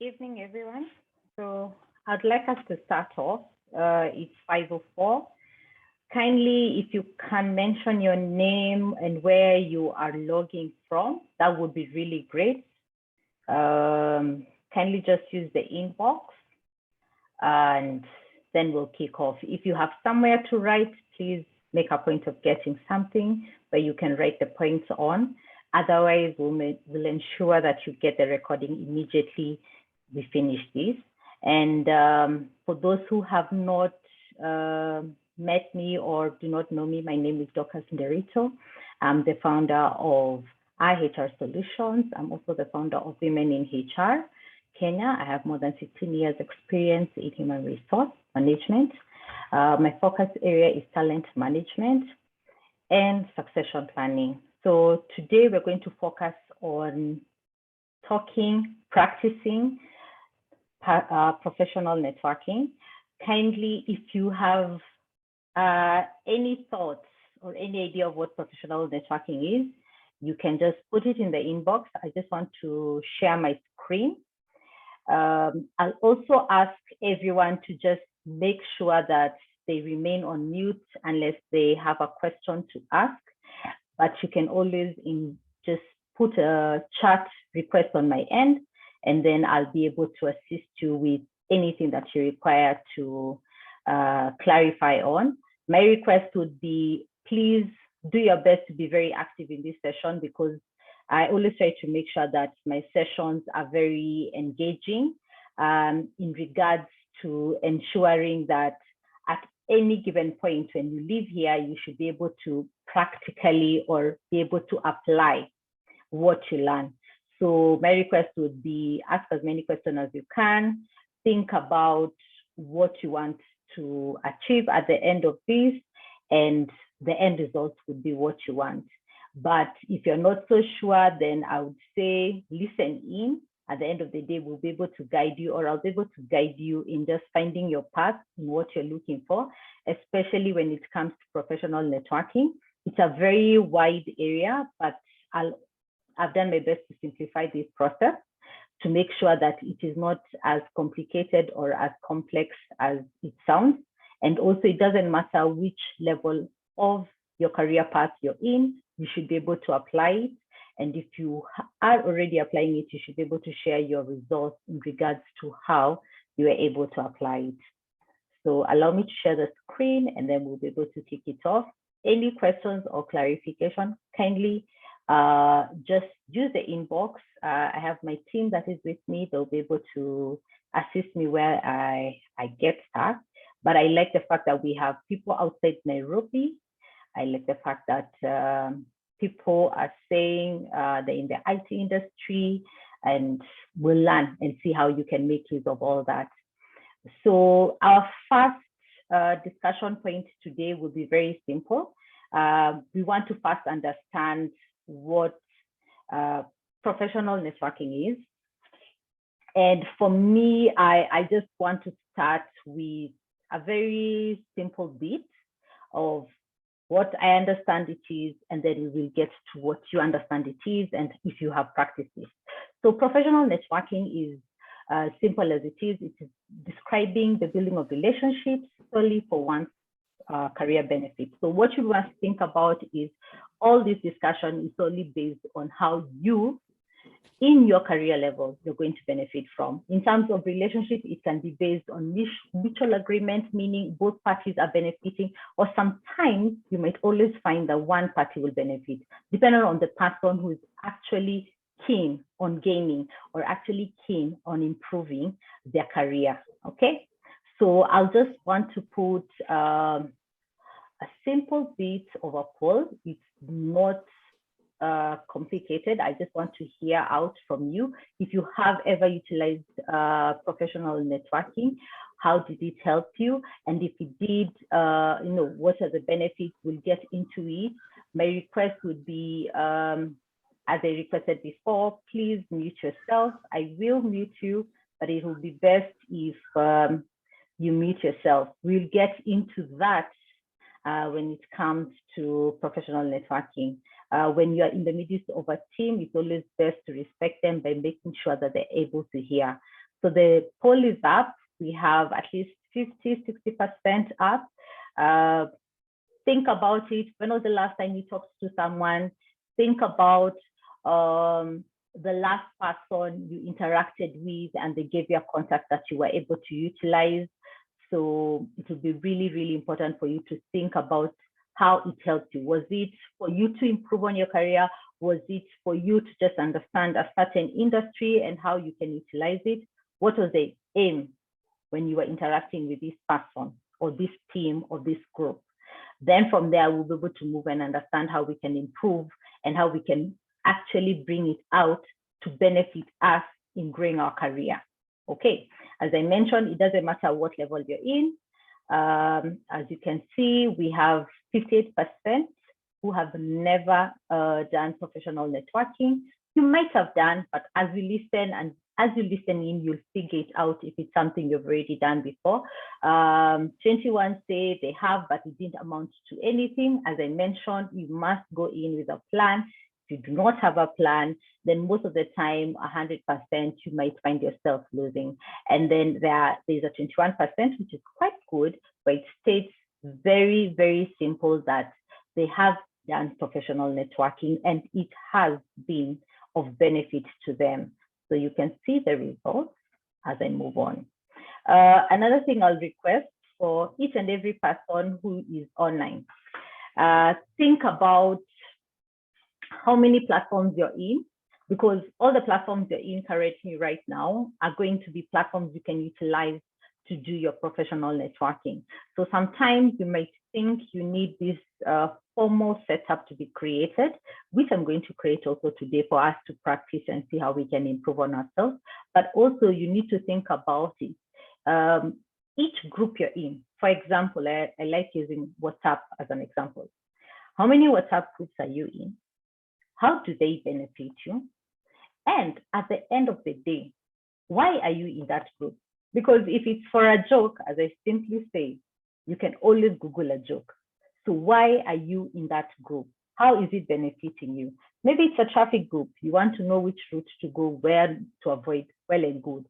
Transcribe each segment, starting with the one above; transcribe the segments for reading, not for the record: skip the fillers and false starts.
Evening, everyone. So I'd like us to start off. It's 5:04. Kindly, if you can mention your name and where you are logging from, that would be really great. Kindly just use the inbox and then we'll kick off. If you have somewhere to write, please make a point of getting something where you can write the points on. Otherwise, we'll ensure that you get the recording immediately we finish this. And for those who have not met me or do not know me, my name is Dr. Cinderito. I'm the founder of iHR Solutions. I'm also the founder of Women in HR Kenya. I have more than 15 years experience in human resource management. My focus area is talent management and succession planning. So today we're going to focus on practicing professional networking. Kindly, if you have any thoughts or any idea of what professional networking is, you can just put it in the inbox. I just want to share my screen. I'll also ask everyone to just make sure that they remain on mute unless they have a question to ask. But you can always just put a chat request on my end, and then I'll be able to assist you with anything that you require to clarify on. My request would be, please do your best to be very active in this session, because I always try to make sure that my sessions are very engaging in regards to ensuring that at any given point when you leave here, you should be able to practically or be able to apply what you learn. So my request would be ask as many questions as you can, think about what you want to achieve at the end of this, and the end result would be what you want. But if you're not so sure, then I would say listen in. At the end of the day, we'll be able to guide you, or I'll be able to guide you in just finding your path in what you're looking for, especially when it comes to professional networking. It's a very wide area, but I've done my best to simplify this process to make sure that it is not as complicated or as complex as it sounds. And also, it doesn't matter which level of your career path you're in, you should be able to apply it. And if you are already applying it, you should be able to share your results in regards to how you were able to apply it. So allow me to share the screen, and then we'll be able to kick it off. Any questions or clarification, kindly just use the inbox. I have my team that is with me. They'll be able to assist me where I get stuck. But I like the fact that we have people outside Nairobi. I like the fact that people are saying they're in the IT industry, and we'll learn and see how you can make use of all that. So our first discussion point today will be very simple. We want to first understand what professional networking is. And for me, I just want to start with a very simple bit of what I understand it is, and then we will get to what you understand it is, and if you have practiced it. So professional networking is simple as it is. It is describing the building of relationships solely for one's career benefit. So what you must think about is all this discussion is solely based on how you, in your career level, you're going to benefit from. In terms of relationship, it can be based on mutual agreement, meaning both parties are benefiting, or sometimes you might always find that one party will benefit, depending on the person who is actually keen on gaining or actually keen on improving their career. Okay, so I'll just want to put a simple bit of a poll. It's not complicated. I just want to hear out from you. If you have ever utilized professional networking, how did it help you? And if it did, what are the benefits? We'll get into it. My request would be, as I requested before, please mute yourself. I will mute you, but it will be best if you mute yourself. We'll get into that when it comes to professional networking. When you're in the midst of a team, it's always best to respect them by making sure that they're able to hear. So the poll is up. We have at least 50–60% up. Think about it. When was the last time you talked to someone? Think about the last person you interacted with and they gave you a contact that you were able to utilize. So it will be really, really important for you to think about how it helped you. Was it for you to improve on your career? Was it for you to just understand a certain industry and how you can utilize it? What was the aim when you were interacting with this person or this team or this group? Then from there, we'll be able to move and understand how we can improve and how we can actually bring it out to benefit us in growing our career. Okay, as I mentioned, it doesn't matter what level you're in. As you can see, we have 58% who have never done professional networking. You might have done, but as you listen and as you listen in, you'll figure it out if it's something you've already done before. 21 say they have, but it didn't amount to anything. As I mentioned, you must go in with a plan. If you do not have a plan, then most of the time, 100%, you might find yourself losing. And then there's a 21%, which is quite good, but it states very, very simple that they have done professional networking and it has been of benefit to them. So you can see the results as I move on. Another thing I'll request for each and every person who is online, think about how many platforms you're in, because all the platforms you're in currently right now are going to be platforms you can utilize to do your professional networking. So sometimes you might think you need this formal setup to be created, which I'm going to create also today for us to practice and see how we can improve on ourselves. But also you need to think about it. Each group you're in, for example, I like using WhatsApp as an example. How many WhatsApp groups are you in? How do they benefit you? And at the end of the day, why are you in that group? Because if it's for a joke, as I simply say, you can always Google a joke. So why are you in that group? How is it benefiting you? Maybe it's a traffic group. You want to know which route to go, where to avoid, well and good.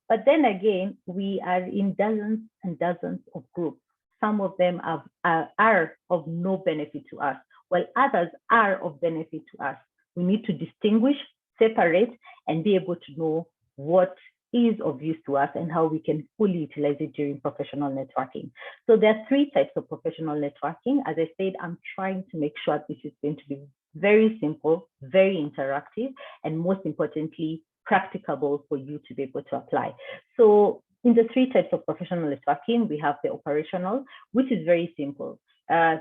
But then again, we are in dozens and dozens of groups. Some of them are of no benefit to us, while others are of benefit to us. We need to distinguish, separate, and be able to know what is of use to us and how we can fully utilize it during professional networking. So there are 3 types of professional networking. As I said, I'm trying to make sure this is going to be very simple, very interactive, and most importantly, practicable for you to be able to apply. So in the 3 types of professional networking, we have the operational, which is very simple.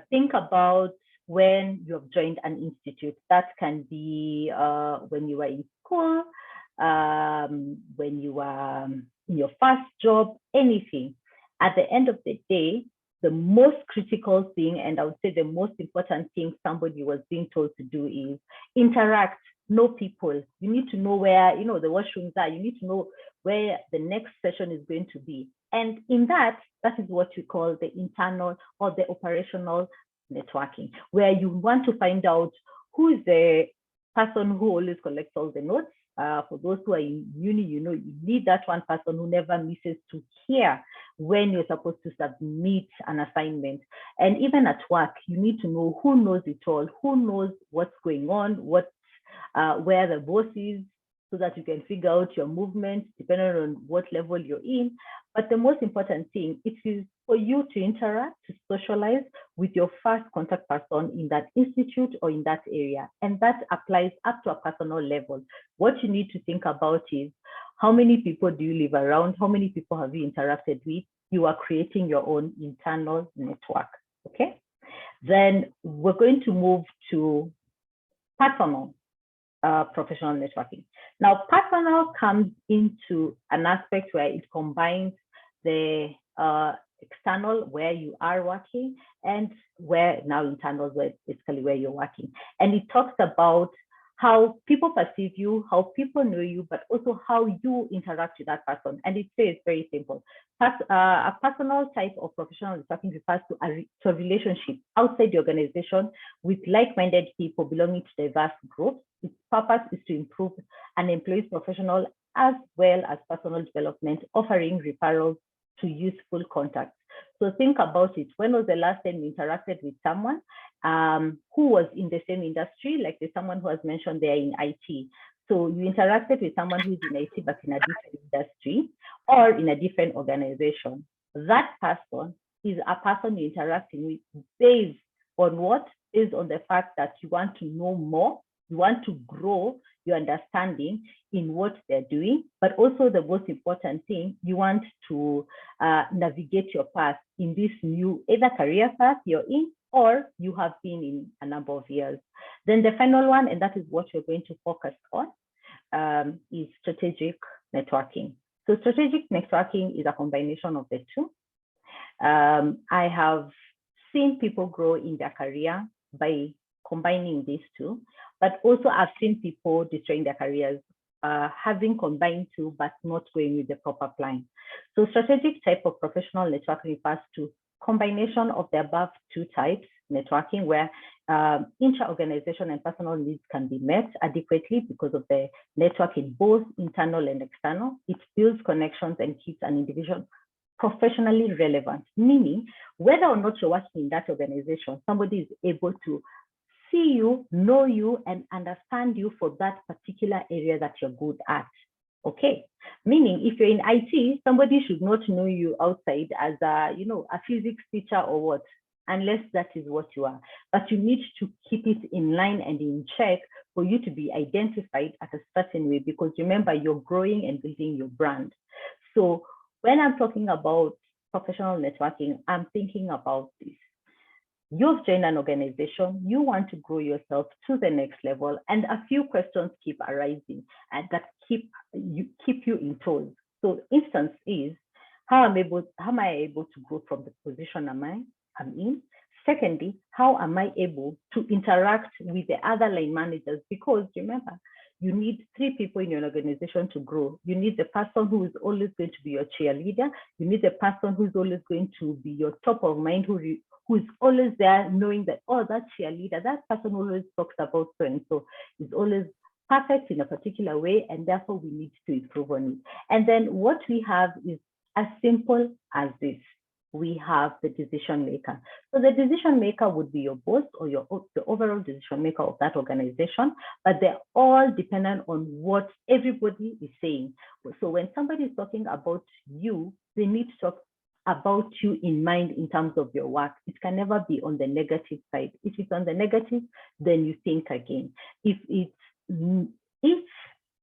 Think about when you have joined an institute. That can be when you were in school, when you were in your first job, anything. At the end of the day, the most critical thing, and I would say the most important thing somebody was being told to do is interact, know people. You need to know where, the washrooms are. You need to know where the next session is going to be. And in that is what we call the internal or the operational networking, where you want to find out who is the person who always collects all the notes. For those who are in uni, you need that one person who never misses to hear when you're supposed to submit an assignment. And even at work, you need to know who knows it all, who knows what's going on, where the boss is, so that you can figure out your movements depending on what level you're in. But the most important thing, it is for you to interact, to socialize with your first contact person in that institute or in that area. And that applies up to a personal level. What you need to think about is, how many people do you live around? How many people have you interacted with? You are creating your own internal network, okay? Then we're going to move to personal professional networking. Now, personal comes into an aspect where it combines the external, where you are working, and where now internal, where basically where you're working. And it talks about how people perceive you, how people know you, but also how you interact with that person. And it says very simple. A personal type of professional networking refers to a relationship outside the organization with like-minded people belonging to diverse groups. Its purpose is to improve an employee's professional as well as personal development, offering referrals to useful contacts. So think about it. When was the last time you interacted with someone who was in the same industry? Like there's someone who has mentioned they're in IT. So you interacted with someone who's in IT but in a different industry or in a different organization. That person is a person you're interacting with based on what? Based on the fact that you want to know more, you want to grow your understanding in what they're doing, but also the most important thing, you want to navigate your path in this new either career path you're in or you have been in a number of years. Then the final one, and that is what you're going to focus on, is strategic networking. So strategic networking is a combination of the two. I have seen people grow in their career by combining these two, but also I've seen people destroying their careers, having combined two, but not going with the proper plan. So strategic type of professional networking refers to combination of the above two types, networking, where intra-organization and personal needs can be met adequately because of the network in both internal and external. It builds connections and keeps an individual professionally relevant, meaning whether or not you're working in that organization, somebody is able to see you, know you, and understand you for that particular area that you're good at. Okay, meaning if you're in IT, somebody should not know you outside as a, a physics teacher or what, unless that is what you are. But you need to keep it in line and in check for you to be identified at a certain way, because remember, you're growing and building your brand. So when I'm talking about professional networking, I'm thinking about this. You've joined an organization, you want to grow yourself to the next level, and a few questions keep arising and that keep you in tow. So instance is, how am I able to grow from the position I'm in? Secondly, how am I able to interact with the other line managers? Because remember, you need 3 people in your organization to grow. You need the person who is always going to be your cheerleader. You need the person who's always going to be your top of mind, who is always there knowing that, oh, that cheerleader, that person always talks about so and so, is always perfect in a particular way, and therefore we need to improve on it. And then what we have is as simple as this. We have the decision maker. So the decision maker would be your boss or the overall decision maker of that organization, but they're all dependent on what everybody is saying. So when somebody is talking about you, they need to talk about you in mind in terms of your work. It can never be on the negative side. If it's on the negative, then you think again. If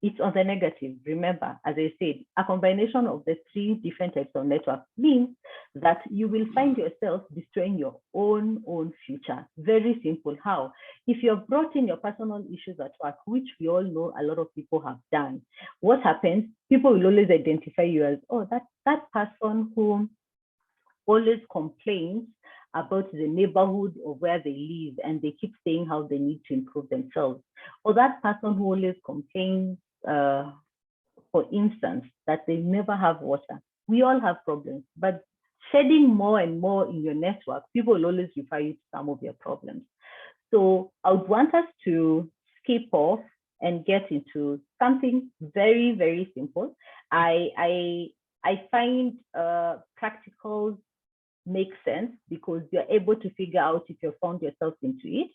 it's on the negative, remember, as I said, a combination of the 3 different types of networks means that you will find yourself destroying your own future. Very simple. How? If you've brought in your personal issues at work, which we all know a lot of people have done, what happens? People will always identify you as, oh, that person who always complains about the neighborhood of where they live, and they keep saying how they need to improve themselves. Or that person who always complains, for instance, that they never have water. We all have problems, but shedding more and more in your network, people will always refer you to some of your problems. So I would want us to skip off and get into something very, very simple. I find practicals make sense because you're able to figure out if you've found yourself into it.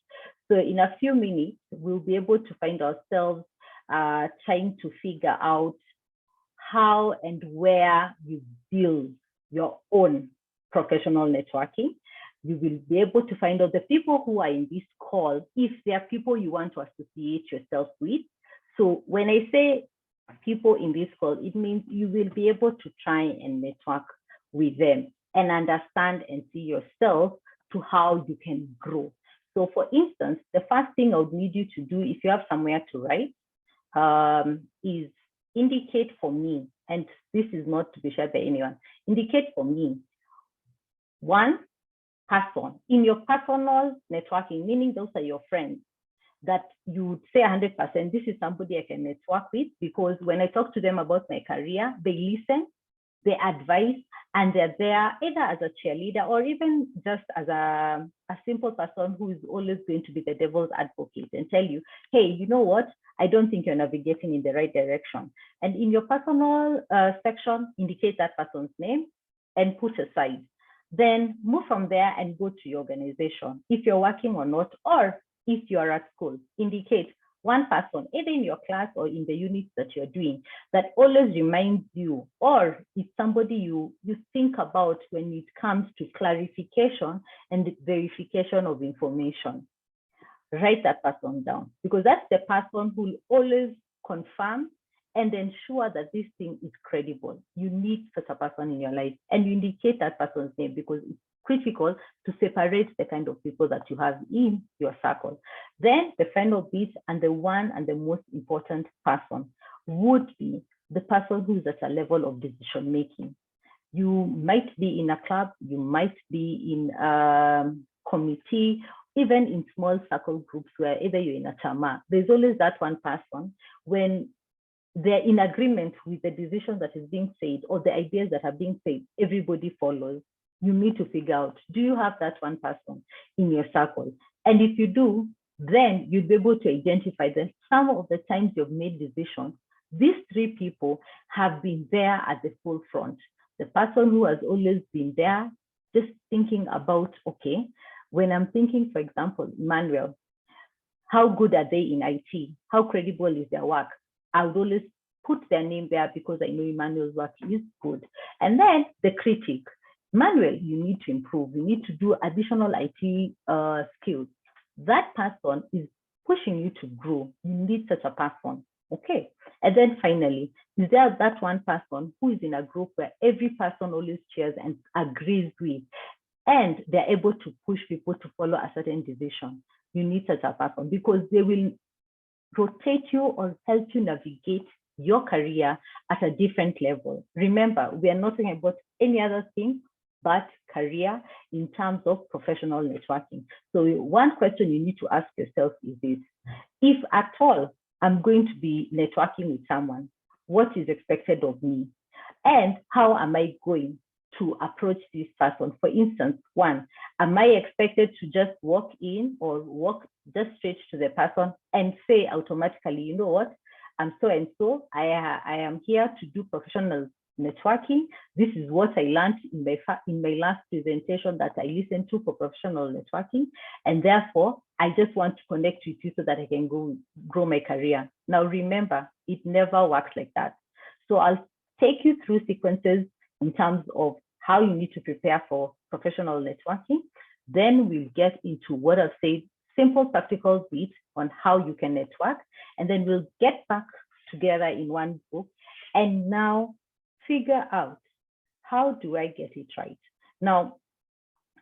So in a few minutes, we'll be able to find ourselves trying to figure out how and where you build your own professional networking. You will be able to find out the people who are in this call, if they are people you want to associate yourself with. So when I say people in this call, it means you will be able to try and network with them and understand and see yourself to how you can grow. So for instance, the first thing I would need you to do, if you have somewhere to write, is indicate for me, and this is not to be shared by anyone, indicate for me 1 person in your personal networking, meaning those are your friends, that you would say 100%, this is somebody I can network with, because when I talk to them about my career, they listen, they advise, and they're there either as a cheerleader or even just as a simple person who is always going to be the devil's advocate and tell you, hey, you know what? I don't think you're navigating in the right direction. And in your personal section, indicate that person's name and put aside. Then move from there and go to your organization, if you're working or not, or if you're at school, indicate one person, either in your class or in the units that you're doing, that always reminds you, or it's somebody you think about when it comes to clarification and verification of information. Write that person down, because that's the person who will always confirm and ensure that this thing is credible. You need such a person in your life, and you indicate that person's name because it's critical to separate the kind of people that you have in your circle. Then the final bit, and the one and the most important person, would be the person who's at a level of decision making. You might be in a club, you might be in a committee, even in small circle groups where either you're in a chama, there's always that one person when they're in agreement with the decision that is being said or the ideas that are being said, everybody follows. You need to figure out, do you have that one person in your circle? And if you do, then you'll be able to identify that some of the times you've made decisions, these three people have been there at the forefront. The person who has always been there, just thinking about, okay, when I'm thinking, for example, Emmanuel, how good are they in IT? How credible is their work? I would always put their name there because I know Emmanuel's work is good. And then the critic, Emmanuel, you need to improve. You need to do additional IT skills. That person is pushing you to grow. You need such a person. Okay. And then finally, is there that one person who is in a group where every person always cheers and agrees with, and they're able to push people to follow a certain decision? You need such a person because they will rotate you or help you navigate your career at a different level. Remember, we are not talking about any other thing but career in terms of professional networking. So one question you need to ask yourself is this: if at all I'm going to be networking with someone, what is expected of me? And how am I going to approach this person? For instance, one, am I expected to just walk in or walk just straight to the person and say automatically, you know what, I'm so and so, I am here to do professional networking. This is what I learned in my last presentation that I listened to for professional networking, and therefore I just want to connect with you so that I can grow my career. Now remember, it never works like that. So I'll take you through sequences in terms of how you need to prepare for professional networking. Then we'll get into what I've said, simple practical bits on how you can network. And then we'll get back together in one book and now figure out, how do I get it right? Now,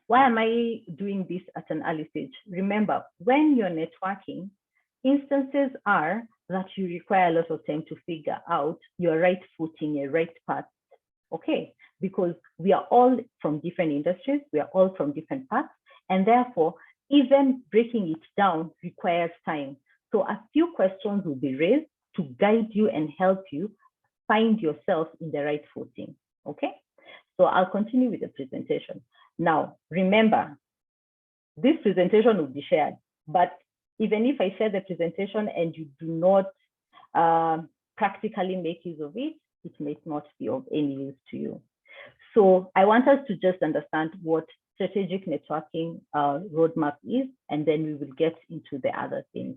why am I doing this at an early stage? Remember, when you're networking, instances are that you require a lot of time to figure out your right footing, your right path. Okay, because we are all from different industries, we are all from different paths, and therefore, even breaking it down requires time. So a few questions will be raised to guide you and help you find yourself in the right footing. Okay, so I'll continue with the presentation. Now, remember, this presentation will be shared, but even if I share the presentation and you do not practically make use of it, it may not be of any use to you. So I want us to just understand what strategic networking roadmap is, and then we will get into the other things.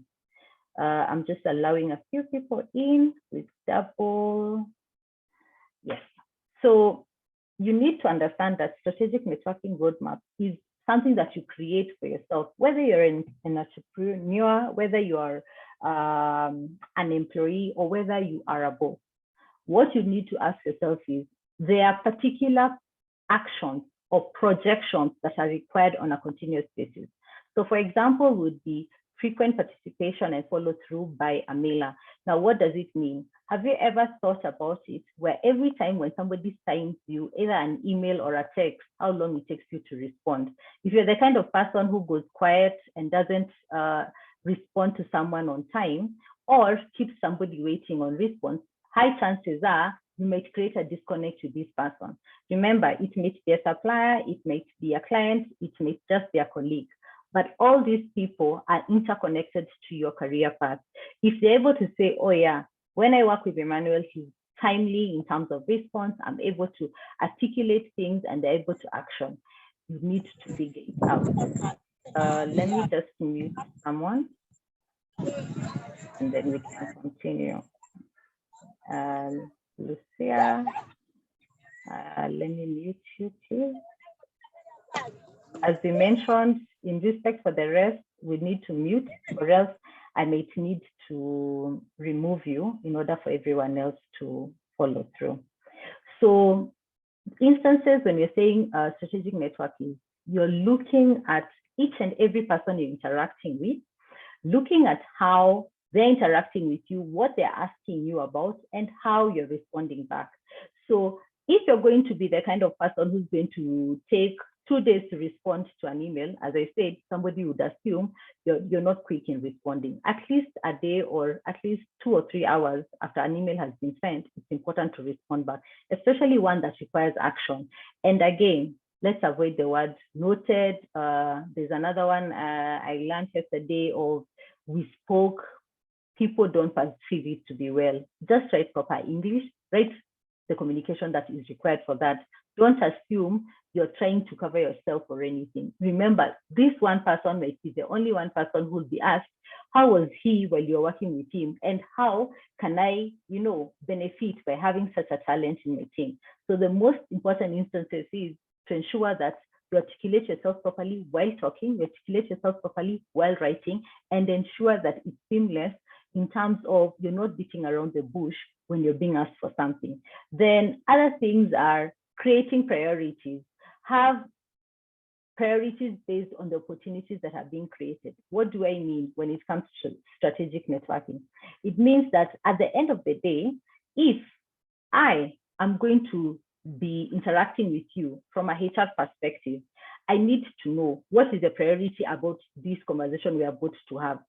I'm just allowing a few people in with double. Yes. So you need to understand that strategic networking roadmap is something that you create for yourself, whether you're an entrepreneur, whether you are an employee, or whether you are a boss. What you need to ask yourself is, there are particular actions or projections that are required on a continuous basis. So for example, would be frequent participation and follow through by a mailer. Now, what does it mean? Have you ever thought about it where every time when somebody signs you, either an email or a text, how long it takes you to respond? If you're the kind of person who goes quiet and doesn't respond to someone on time, or keeps somebody waiting on response, high chances are you might create a disconnect with this person. Remember, it may be a supplier, it may be a client, it may just be a colleague. But all these people are interconnected to your career path. If they're able to say, oh yeah, when I work with Emmanuel, he's timely in terms of response, I'm able to articulate things and they're able to action. You need to figure it out. Let me just mute someone and then we can continue. Lucia, let me mute you too. As we mentioned, in respect for the rest, we need to mute, or else I may need to remove you in order for everyone else to follow through. So instances when you're saying strategic networking, you're looking at each and every person you're interacting with, looking at how they're interacting with you, what they're asking you about, and how you're responding back. So if you're going to be the kind of person who's going to take 2 days to respond to an email, as I said, somebody would assume you're not quick in responding. At least a day or at least 2 or 3 hours after an email has been sent, it's important to respond back, especially one that requires action. And again, let's avoid the word noted. There's another one I learned yesterday of we spoke. People don't perceive it to be well. Just write proper English, write the communication that is required for that. Don't assume you're trying to cover yourself or anything. Remember, this one person might be the only one person who will be asked, how was he while you're working with him? And how can I, benefit by having such a talent in my team? So the most important instances is to ensure that you articulate yourself properly while talking, you articulate yourself properly while writing, and ensure that it's seamless in terms of you're not beating around the bush when you're being asked for something. Then other things are creating priorities. Have priorities based on the opportunities that are being created. What do I mean when it comes to strategic networking? It means that at the end of the day, if I am going to be interacting with you from a HR perspective, I need to know what is the priority about this conversation we are about to have.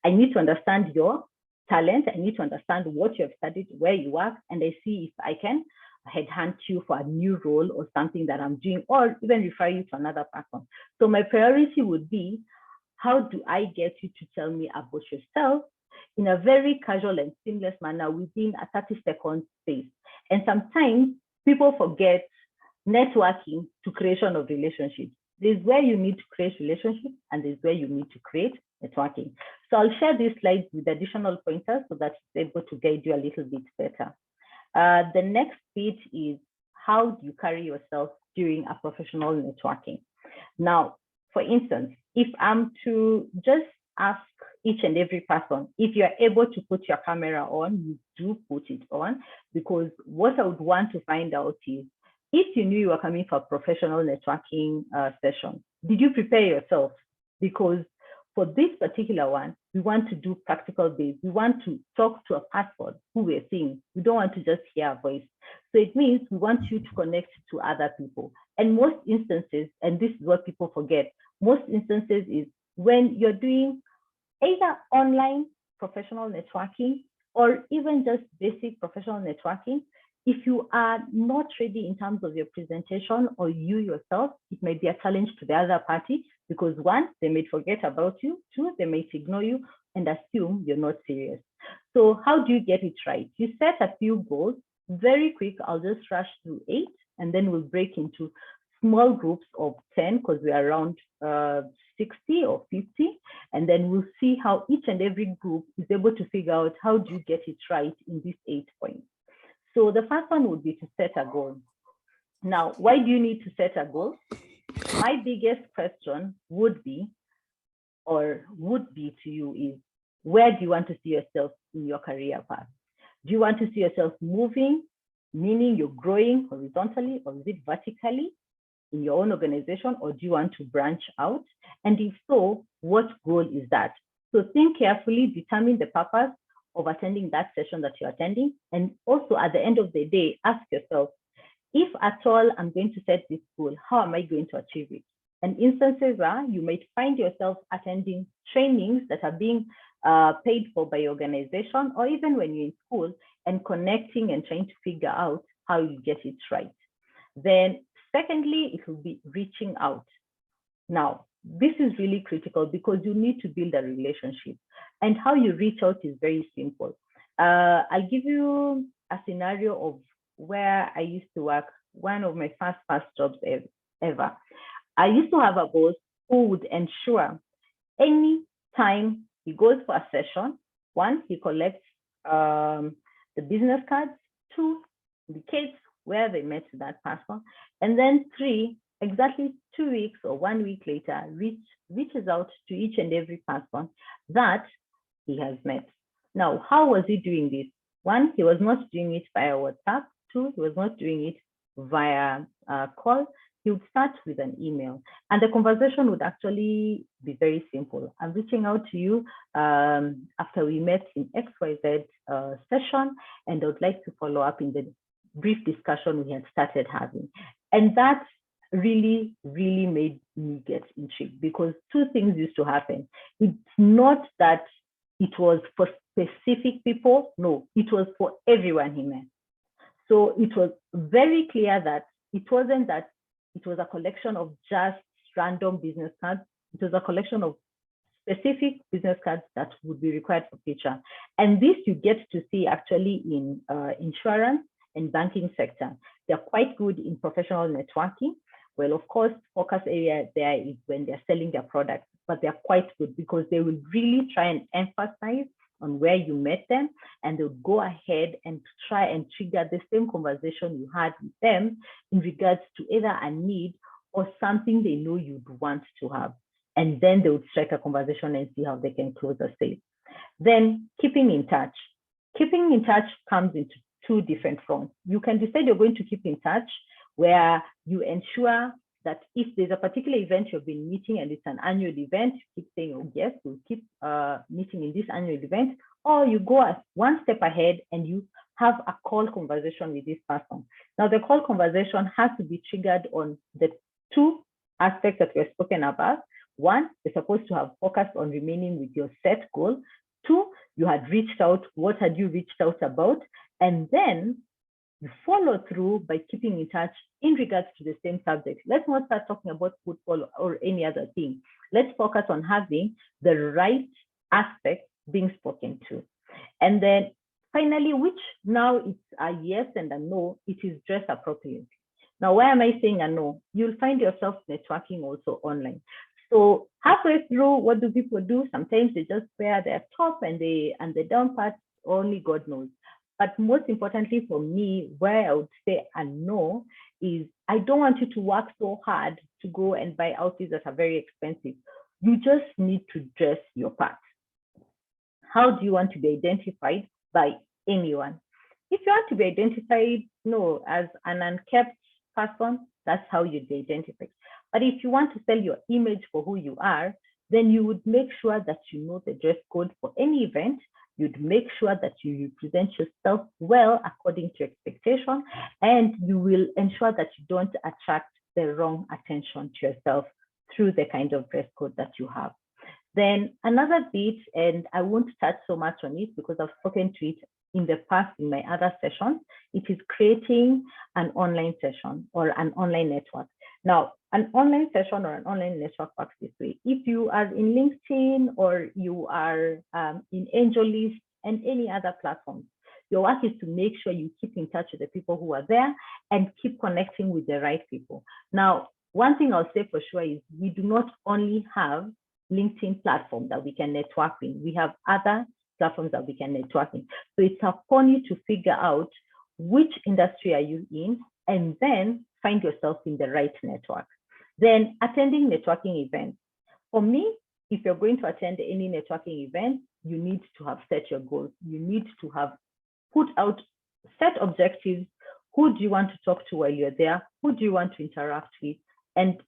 I need to understand your talent. I need to understand what you have studied, where you work, and I see if I can headhunt you for a new role or something that I'm doing, or even refer you to another person. So my priority would be, how do I get you to tell me about yourself in a very casual and seamless manner within a 30-second space? And sometimes people forget networking to creation of relationships. There's where you need to create relationships and there's where you need to create networking. So I'll share these slides with additional pointers so that it's able to guide you a little bit better. The next bit is, how do you carry yourself during a professional networking? Now, for instance, if I'm to just ask each and every person, if you're able to put your camera on, you do put it on, because what I would want to find out is, if you knew you were coming for a professional networking session, did you prepare yourself? Because for this particular one, we want to do practical based. We want to talk to a person who we're seeing. We don't want to just hear a voice. So it means we want you to connect to other people. And most instances, and this is what people forget, most instances is when you're doing either online professional networking or even just basic professional networking, if you are not ready in terms of your presentation or you yourself, it may be a challenge to the other party, because one, they may forget about you. Two, they may ignore you and assume you're not serious. So how do you get it right? You set a few goals, very quick. I'll just rush through 8, and then we'll break into small groups of 10, because we're around 60 or 50. And then we'll see how each and every group is able to figure out how do you get it right in these 8 points. So the first one would be to set a goal. Now, why do you need to set a goal? My biggest question would be to you is, where do you want to see yourself in your career path? Do you want to see yourself moving, meaning you're growing horizontally, or is it vertically in your own organization, or do you want to branch out? And if so, what goal is that? So think carefully, determine the purpose of attending that session that you're attending. And also at the end of the day, ask yourself, if at all I'm going to set this goal, how am I going to achieve it? And instances are, you might find yourself attending trainings that are being paid for by your organization, or even when you're in school, and connecting and trying to figure out how you get it right. Then secondly, it will be reaching out. Now, this is really critical because you need to build a relationship, and how you reach out is very simple. I'll give you a scenario of where I used to work, one of my first jobs ever. I used to have a boss who would ensure any time he goes for a session, one, he collects the business cards, two, indicates where they met that person, and then three, exactly 2 weeks or 1 week later, reaches out to each and every person that he has met. Now, how was he doing this? One, he was not doing it via WhatsApp. Two, he was not doing it via call. He would start with an email, and the conversation would actually be very simple. I'm reaching out to you after we met in XYZ session, and I would like to follow up in the brief discussion we had started having. And that really made me get intrigued, because two things used to happen. It's not that it was for specific people. No, it was for everyone he met. So it was very clear that it wasn't that it was a collection of just random business cards. It was a collection of specific business cards that would be required for future. And this you get to see actually in insurance and banking sector. They're quite good in professional networking. Well, of course, focus area there is when they're selling their products, but they're quite good because they will really try and emphasize on where you met them, and they'll go ahead and try and trigger the same conversation you had with them in regards to either a need or something they know you'd want to have. And then they would strike a conversation and see how they can close a sale. Then keeping in touch. Keeping in touch comes into two different fronts. You can decide you're going to keep in touch, where you ensure that if there's a particular event you've been meeting and it's an annual event, you keep saying, oh yes, we'll keep meeting in this annual event, or you go one step ahead and you have a call conversation with this person. Now the call conversation has to be triggered on the two aspects that we've spoken about. One, you're supposed to have focused on remaining with your set goal. Two, you had reached out. What had you reached out about? And then you follow through by keeping in touch in regards to the same subject. Let's not start talking about football or any other thing. Let's focus on having the right aspect being spoken to. And then finally, which now it's a yes and a no, it is dressed appropriately. Now, why am I saying a no? You'll find yourself networking also online. So halfway through, what do people do? Sometimes they just wear their top and the down part, only God knows. But most importantly for me, where I would say a no is, I don't want you to work so hard to go and buy outfits that are very expensive. You just need to dress your part. How do you want to be identified by anyone? If you want to be identified, as an unkept person, that's how you'd be identified. But if you want to sell your image for who you are, then you would make sure that you know the dress code for any event. You'd make sure that you represent yourself well according to expectation, and you will ensure that you don't attract the wrong attention to yourself through the kind of dress code that you have. Then another bit, and I won't touch so much on it because I've spoken to it in the past in my other sessions, it is creating an online session or an online network. Now, an online session or an online network works this way. If you are in LinkedIn or you are in AngelList and any other platforms, your work is to make sure you keep in touch with the people who are there and keep connecting with the right people. Now, one thing I'll say for sure is we do not only have LinkedIn platform that we can network in. We have other platforms that we can network in. So it's upon you to figure out which industry are you in, and then find yourself in the right network. Then attending networking events. For me, if you're going to attend any networking event, you need to have set your goals. You need to have put out set objectives. Who do you want to talk to while you're there? Who do you want to interact with? And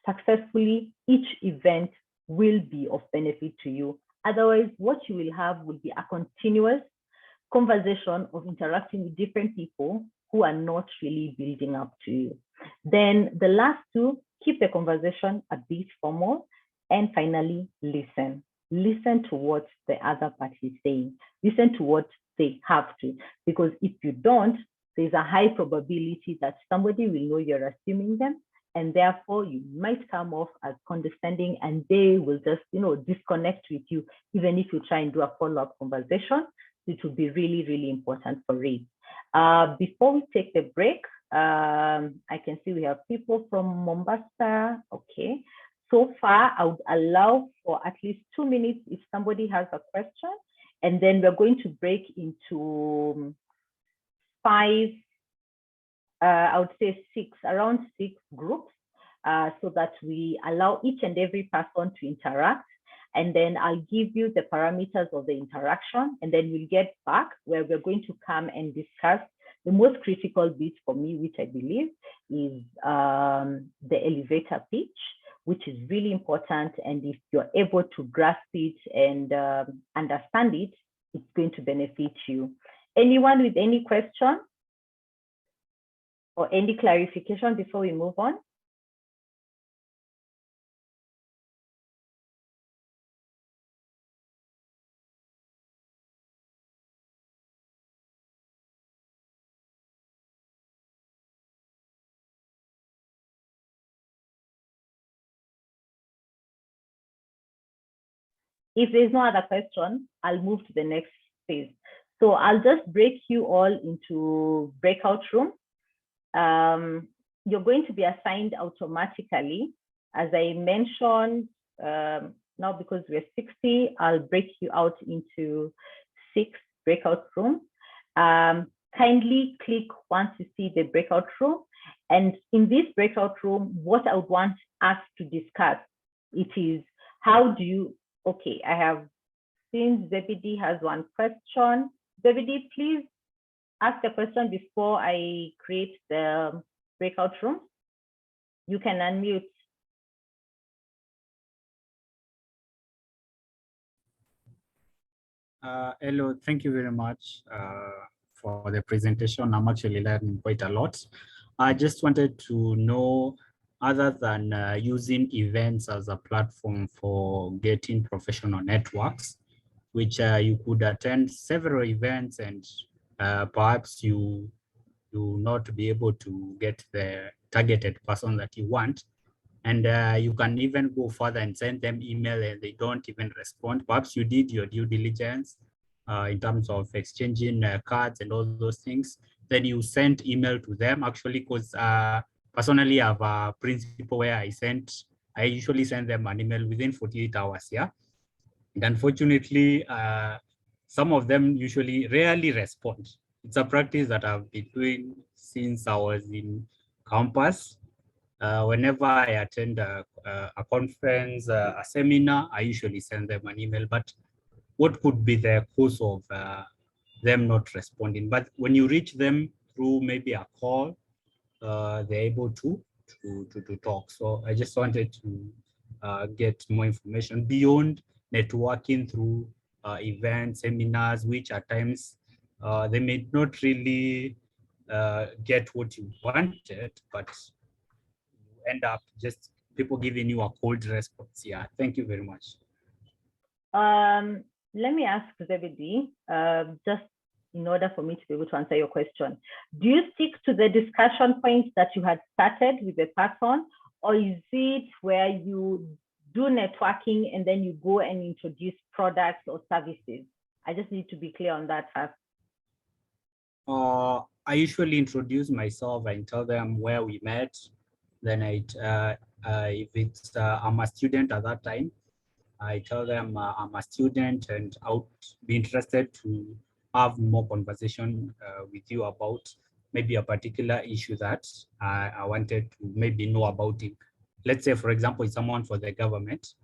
successfully, each event will be of benefit to you. Otherwise, what you will have will be a continuous conversation of interacting with different people who are not really building up to you. Then the last two, keep the conversation a bit formal. And finally, listen. Listen to what the other party is saying. listen to what they have to, because if you don't, there's a high probability that somebody will know you're assuming them, and therefore you might come off as condescending, and they will just, disconnect with you, even if you try and do a follow-up conversation. It will be really, really important for read. Before we take the break, I can see we have people from Mombasa. Okay. So far, I would allow for at least 2 minutes if somebody has a question, and then we're going to break into 5, I would say around 6 groups, so that we allow each and every person to interact. And then I'll give you the parameters of the interaction, and then we'll get back where we're going to come and discuss the most critical bit for me, which I believe is the elevator pitch, which is really important. And if you're able to grasp it and understand it, it's going to benefit you. Anyone with any question or any clarification before we move on? If there's no other question, I'll move to the next phase. So I'll just break you all into breakout rooms. You're going to be assigned automatically. As I mentioned, now because we're 60, I'll break you out into 6 breakout rooms. Kindly click once you see the breakout room. And in this breakout room, what I would want us to discuss, it is how do you, okay, I have seen Zebedee has one question. Zebedee, please ask the question before I create the breakout room. You can unmute. Hello, thank you very much for the presentation. I'm actually learning quite a lot. I just wanted to know, other than using events as a platform for getting professional networks, which you could attend several events and perhaps you do not be able to get the targeted person that you want. And you can even go further and send them email and they don't even respond. Perhaps you did your due diligence in terms of exchanging cards and all those things. Then you send email to them, actually, because personally I have a principle where I usually send them an email within 48 hours, yeah? And unfortunately, some of them rarely respond. It's a practice that I've been doing since I was in campus. Whenever I attend a conference, a seminar, I usually send them an email. But what could be the cause of them not responding? But when you reach them through maybe a call, they're able to talk. So I just wanted to get more information beyond networking through events, seminars, which at times they may not really get what you wanted, but end up just people giving you a cold response. Yeah, thank you very much. Let me ask Zebedee, just in order for me to be able to answer your question. Do you stick to the discussion points that you had started with the person, or is it where you do networking and then you go and introduce products or services? I just need to be clear on that first. I usually introduce myself and tell them where we met. Then if it's I'm a student at that time, I tell them I'm a student and I would be interested to have more conversation with you about maybe a particular issue that I wanted to maybe know about it. Let's say, for example, it's someone for the government.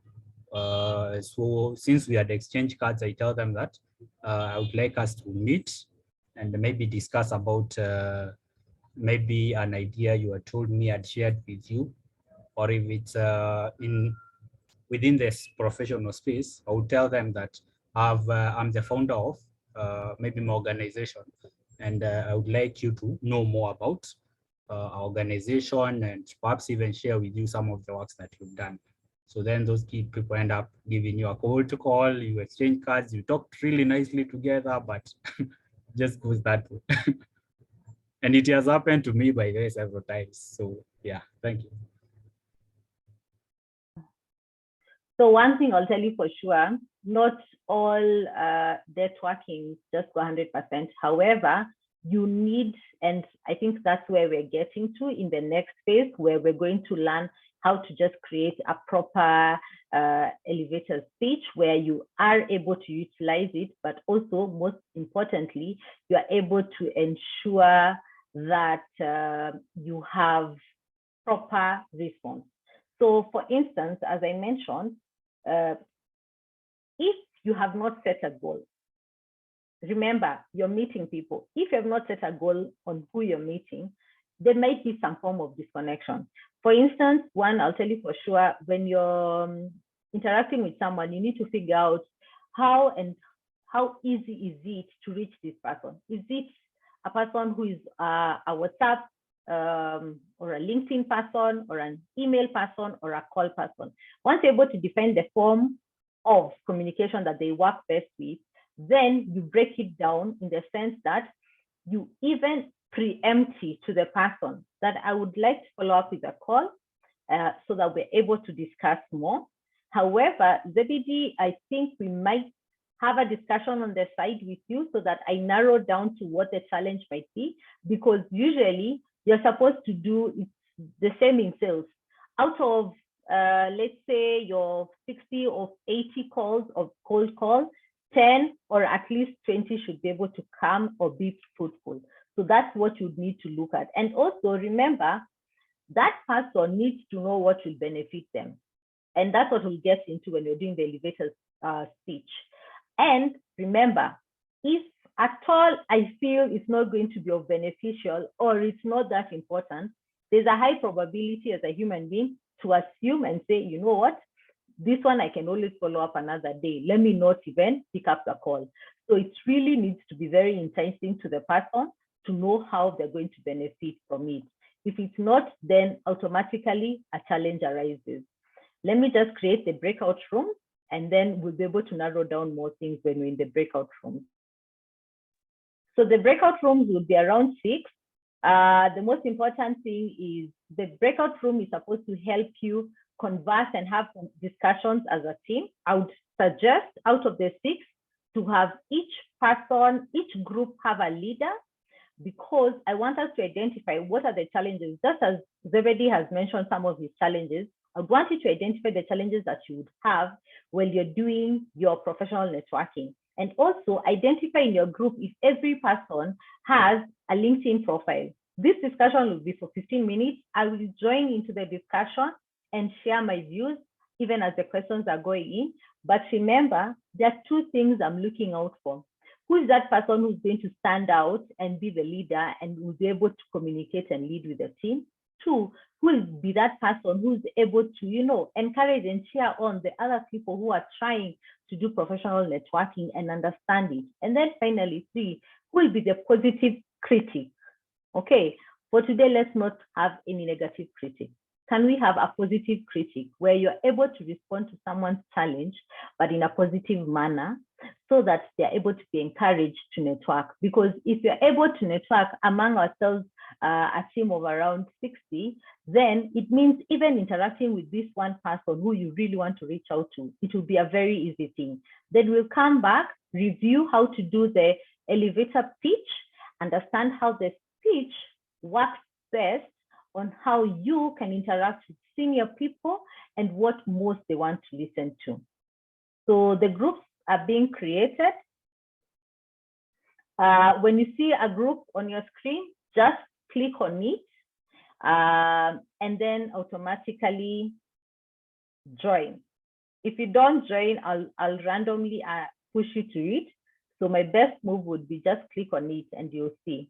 So since we had exchanged cards, I tell them that I would like us to meet and maybe discuss about maybe an idea you had told me I'd shared with you, or if it's within this professional space, I would tell them that I'm the founder of maybe my organization, and I would like you to know more about our organization and perhaps even share with you some of the works that you've done. So then those key people end up giving you a call to call, you exchange cards, you talked really nicely together, but just goes that way. And it has happened to me, by the way, several times. So yeah, thank you. So one thing I'll tell you for sure, not all networking just go 100%. However, you need, and I think that's where we're getting to in the next phase, where we're going to learn how to just create a proper elevator speech where you are able to utilize it, but also most importantly, you are able to ensure that you have proper response. So for instance, as I mentioned, if you have not set a goal, remember, you're meeting people. If you have not set a goal on who you're meeting, there might be some form of disconnection. For instance, one, I'll tell you for sure, when you're interacting with someone, you need to figure out how easy is it to reach this person. Is it a person who is a WhatsApp or a LinkedIn person or an email person or a call person? Once you're able to define the form of communication that they work best with, then you break it down in the sense that you even preempt it to the person that I would like to follow up with a call so that we're able to discuss more. However, ZBD, I think we might have a discussion on the side with you so that I narrow down to what the challenge might be, because usually you're supposed to do the same in sales. Out of, let's say, your 60 or 80 calls of cold calls, 10 or at least 20 should be able to come or be fruitful. So that's what you need to look at. And also remember, that person needs to know what will benefit them. And that's what we'll get into when you're doing the elevator speech. And remember, if at all I feel it's not going to be of beneficial or it's not that important, there's a high probability as a human being to assume and say, you know what, this one I can always follow up another day. Let me not even pick up the call. So it really needs to be very enticing to the person to know how they're going to benefit from it. If it's not, then automatically a challenge arises. Let me just create the breakout room, and then we'll be able to narrow down more things when we're in the breakout rooms. So the breakout rooms will be around 6. The most important thing is the breakout room is supposed to help you converse and have discussions as a team. I would suggest out of the 6 to have each person, each group have a leader, because I want us to identify what are the challenges. Just as Zebedee has mentioned some of his challenges, I want you to identify the challenges that you would have when you're doing your professional networking. And also identify in your group if every person has a LinkedIn profile. This discussion will be for 15 minutes. I will join into the discussion and share my views, even as the questions are going in. But remember, there are 2 things I'm looking out for. Who is that person who's going to stand out and be the leader and will be able to communicate and lead with the team? 2, who will be that person who's able to, encourage and cheer on the other people who are trying to do professional networking and understand it? And then finally, 3, who will be the positive critic? Okay, for today, let's not have any negative critic. Can we have a positive critic where you're able to respond to someone's challenge, but in a positive manner, so that they're able to be encouraged to network? Because if you're able to network among ourselves, a team of around 60, then it means even interacting with this one person who you really want to reach out to, it will be a very easy thing. Then we'll come back, review how to do the elevator pitch, understand how the speech works best on how you can interact with senior people and what most they want to listen to. So the groups are being created. When you see a group on your screen, just click on it and then automatically join. If you don't join, I'll randomly push you to it. So my best move would be just click on it and you'll see.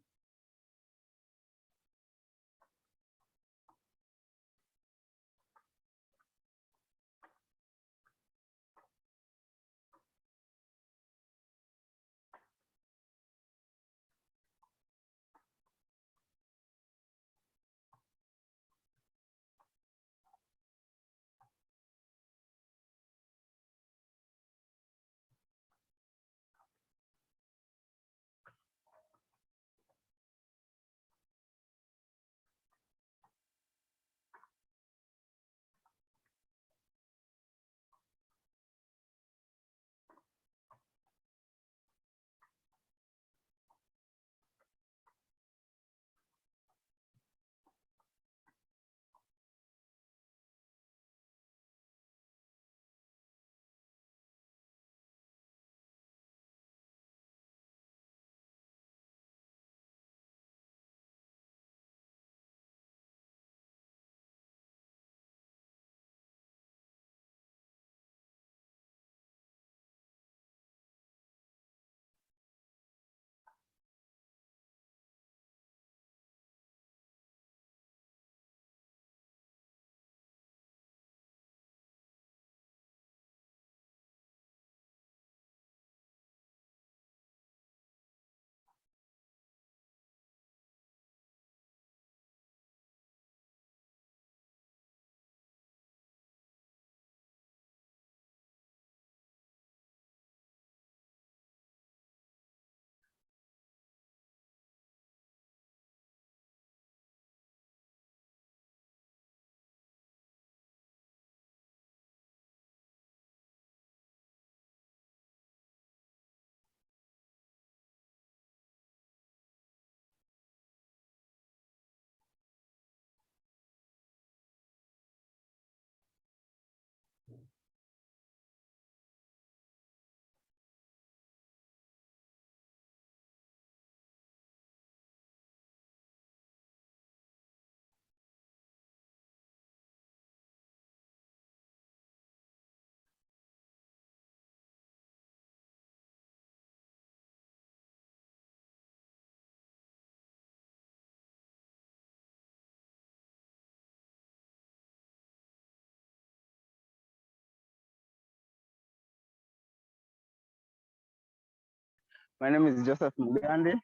My name is Joseph Mugandi.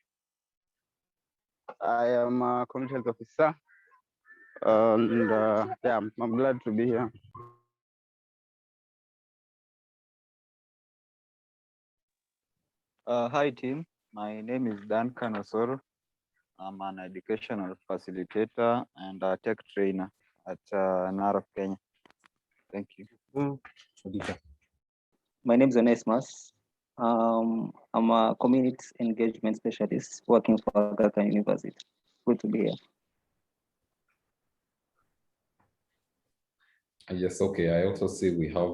I am a community health officer, and yeah, I'm glad to be here. Hi team, my name is Dan Kanosoro. I'm an educational facilitator and a tech trainer at Narok, Kenya. Thank you. My name is Onesmus. I'm a community engagement specialist working for Aga Khan University. Good to be here. Yes, okay. I also see we have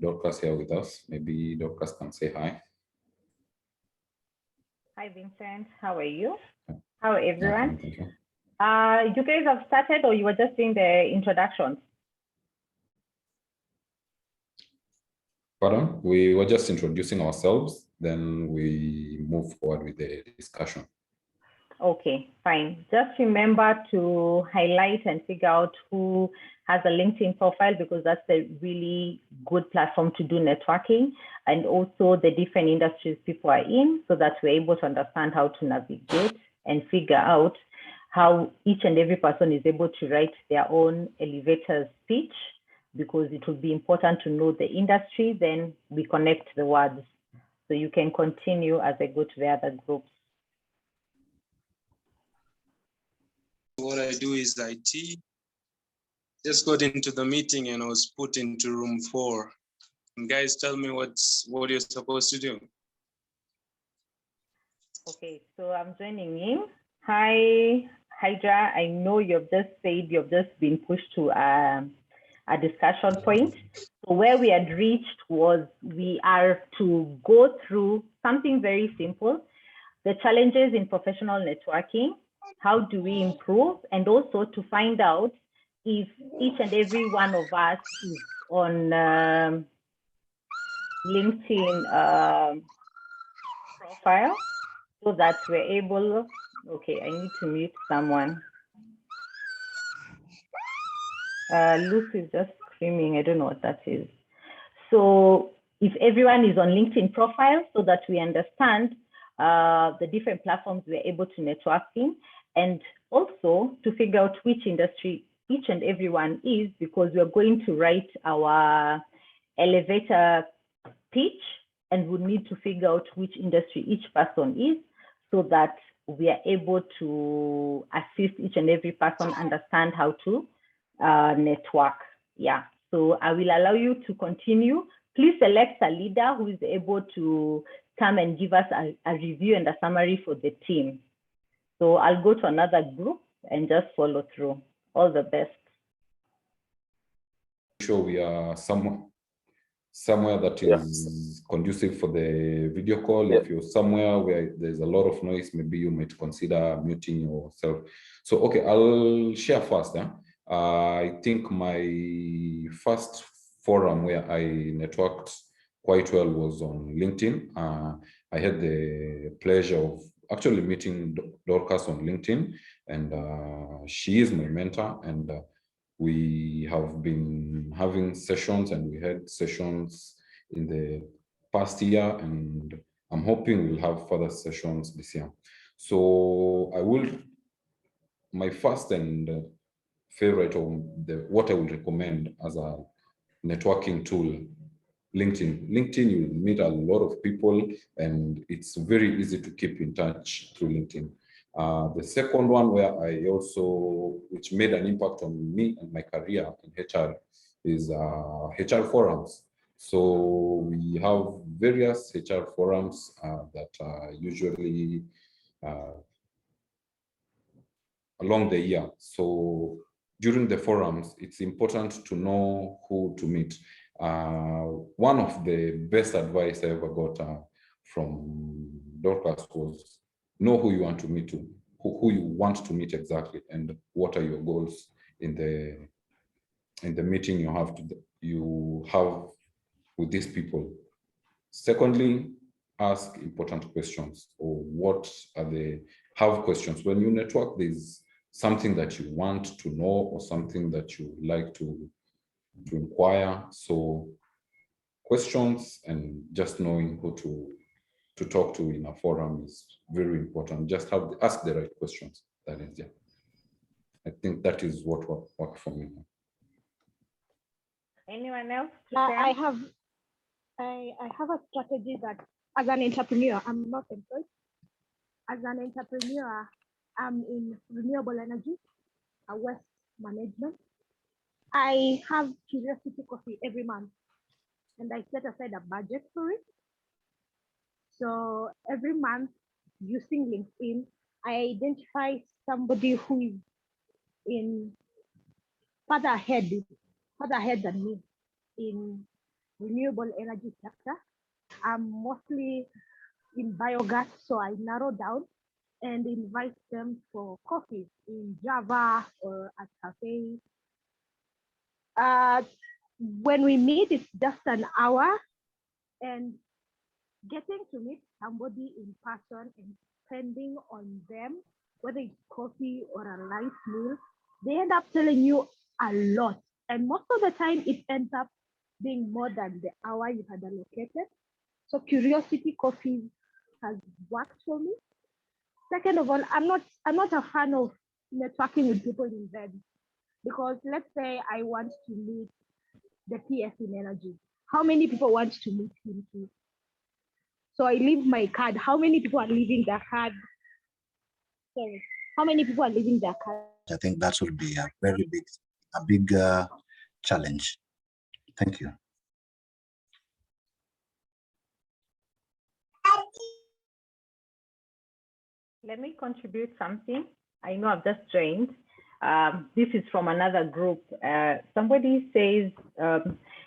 Dorcas here with us. Maybe Dorcas can say hi. Hi, Vincent. How are you? How are everyone? Thank you. You guys have started, or you were just doing the introductions? Pardon? We were just introducing ourselves, then we move forward with the discussion. Okay, fine. Just remember to highlight and figure out who has a LinkedIn profile, because that's a really good platform to do networking, and also the different industries people are in, so that we're able to understand how to navigate and figure out how each and every person is able to write their own elevator speech, because it will be important to know the industry, then we connect the words. So you can continue as I go to the other groups. What I do is IT. Just got into the meeting and I was put into room 4. And guys, tell me what you're supposed to do. Okay, so I'm joining in. Hi, Hydra. I know you've just said you've just been pushed to a discussion point. So where we had reached was we are to go through something very simple, the challenges in professional networking, how do we improve, and also to find out if each and every one of us is on LinkedIn profile, so that we're able, okay, I need to mute someone. Lucy is just screaming, I don't know what that is. So if everyone is on LinkedIn profile, so that we understand the different platforms we're able to network in, and also to figure out which industry each and everyone is, because we're going to write our elevator pitch, and we'll need to figure out which industry each person is, so that we are able to assist each and every person understand how to network. Yeah, so I will allow you to continue. Please select a leader who is able to come and give us a review and a summary for the team. So I'll go to another group and just follow through. All the best. Sure, we are somewhere that is conducive for the video call. If you're somewhere where there's a lot of noise, maybe you might consider muting yourself. So, okay, I'll share first. I think my first forum where I networked quite well was on LinkedIn. I had the pleasure of actually meeting Dorcas on LinkedIn, and she is my mentor, and we have been having sessions, and we had sessions in the past year, and I'm hoping we'll have further sessions this year. So my first and favorite of what I would recommend as a networking tool, LinkedIn. LinkedIn, you meet a lot of people, and it's very easy to keep in touch through LinkedIn. The second one which made an impact on me and my career in HR is HR forums. So we have various HR forums that are usually along the year. So during the forums, it's important to know who to meet. One of the best advice I ever got from Dorcas was know who you want to meet to, who you want to meet exactly, and what are your goals in the meeting you have with these people. Secondly, ask important questions, or have questions. When you network, there's something that you want to know or something that you like to inquire. So questions and just knowing who to to talk to in a forum is very important. Just ask the right questions. That is, yeah. I think that is what worked for me. Anyone else? I have a strategy that as an entrepreneur, I'm not employed. As an entrepreneur, I'm in renewable energy, waste management. I have curiosity coffee every month, and I set aside a budget for it. So every month, using LinkedIn, I identify somebody who is in further ahead than me in renewable energy sector. I'm mostly in biogas, so I narrow down and invite them for coffee in Java or at cafe. When we meet, it's just an hour, and getting to meet somebody in person and spending on them, whether it's coffee or a light meal, they end up telling you a lot. And most of the time, it ends up being more than the hour you had allocated. So curiosity coffee has worked for me. Second of all, I'm not a fan of networking with people in events, because let's say I want to meet the PS in energy. How many people want to meet him too? So I leave my card. How many people are leaving their card? Sorry. How many people are leaving their card? I think that will be a big challenge. Thank you. Let me contribute something. I know I've just joined. This is from another group. Somebody says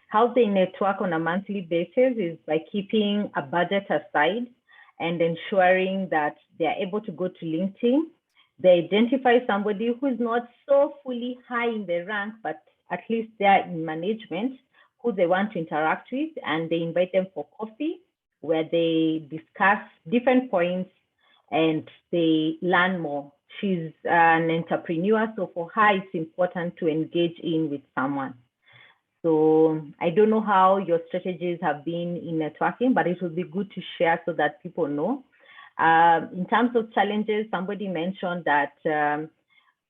how they network on a monthly basis is by keeping a budget aside and ensuring that they are able to go to LinkedIn. They identify somebody who is not so fully high in the rank, but at least they are in management, who they want to interact with, and they invite them for coffee, where they discuss different points and they learn more. She's an entrepreneur, so for her, it's important to engage in with someone. So I don't know how your strategies have been in networking, but it would be good to share so that people know. In terms of challenges, somebody mentioned that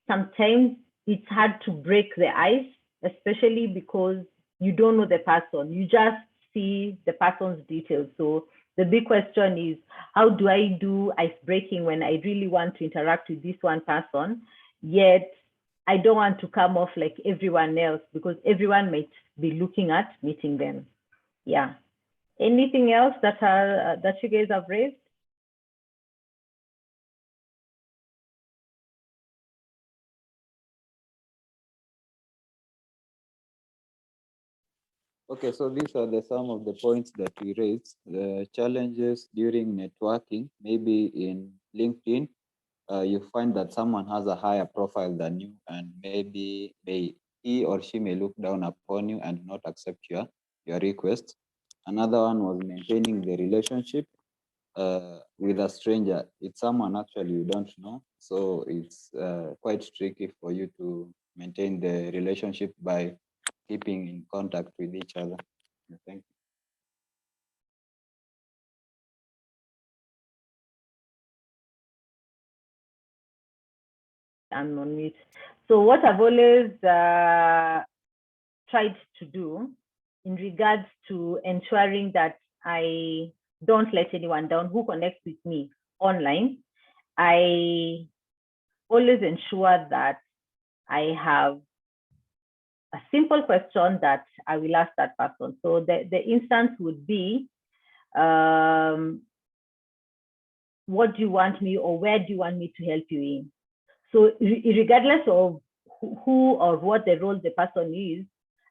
sometimes it's hard to break the ice, especially because you don't know the person. You just see the person's details. So the big question is, how do I do ice breaking when I really want to interact with this one person, yet I don't want to come off like everyone else, because everyone might be looking at meeting them. Yeah. Anything else that you guys have raised? Okay, so these are some of the points that we raised. The challenges during networking, maybe in LinkedIn, you find that someone has a higher profile than you, and maybe he or she may look down upon you and not accept your request. Another one was maintaining the relationship with a stranger. It's someone actually you don't know, so it's quite tricky for you to maintain the relationship by keeping in contact with each other. Thank you. I'm on mute. So what I've always tried to do in regards to ensuring that I don't let anyone down who connects with me online, I always ensure that I have a simple question that I will ask that person. So the instance would be, what do you want me, or where do you want me to help you in? So regardless of who or what the role the person is,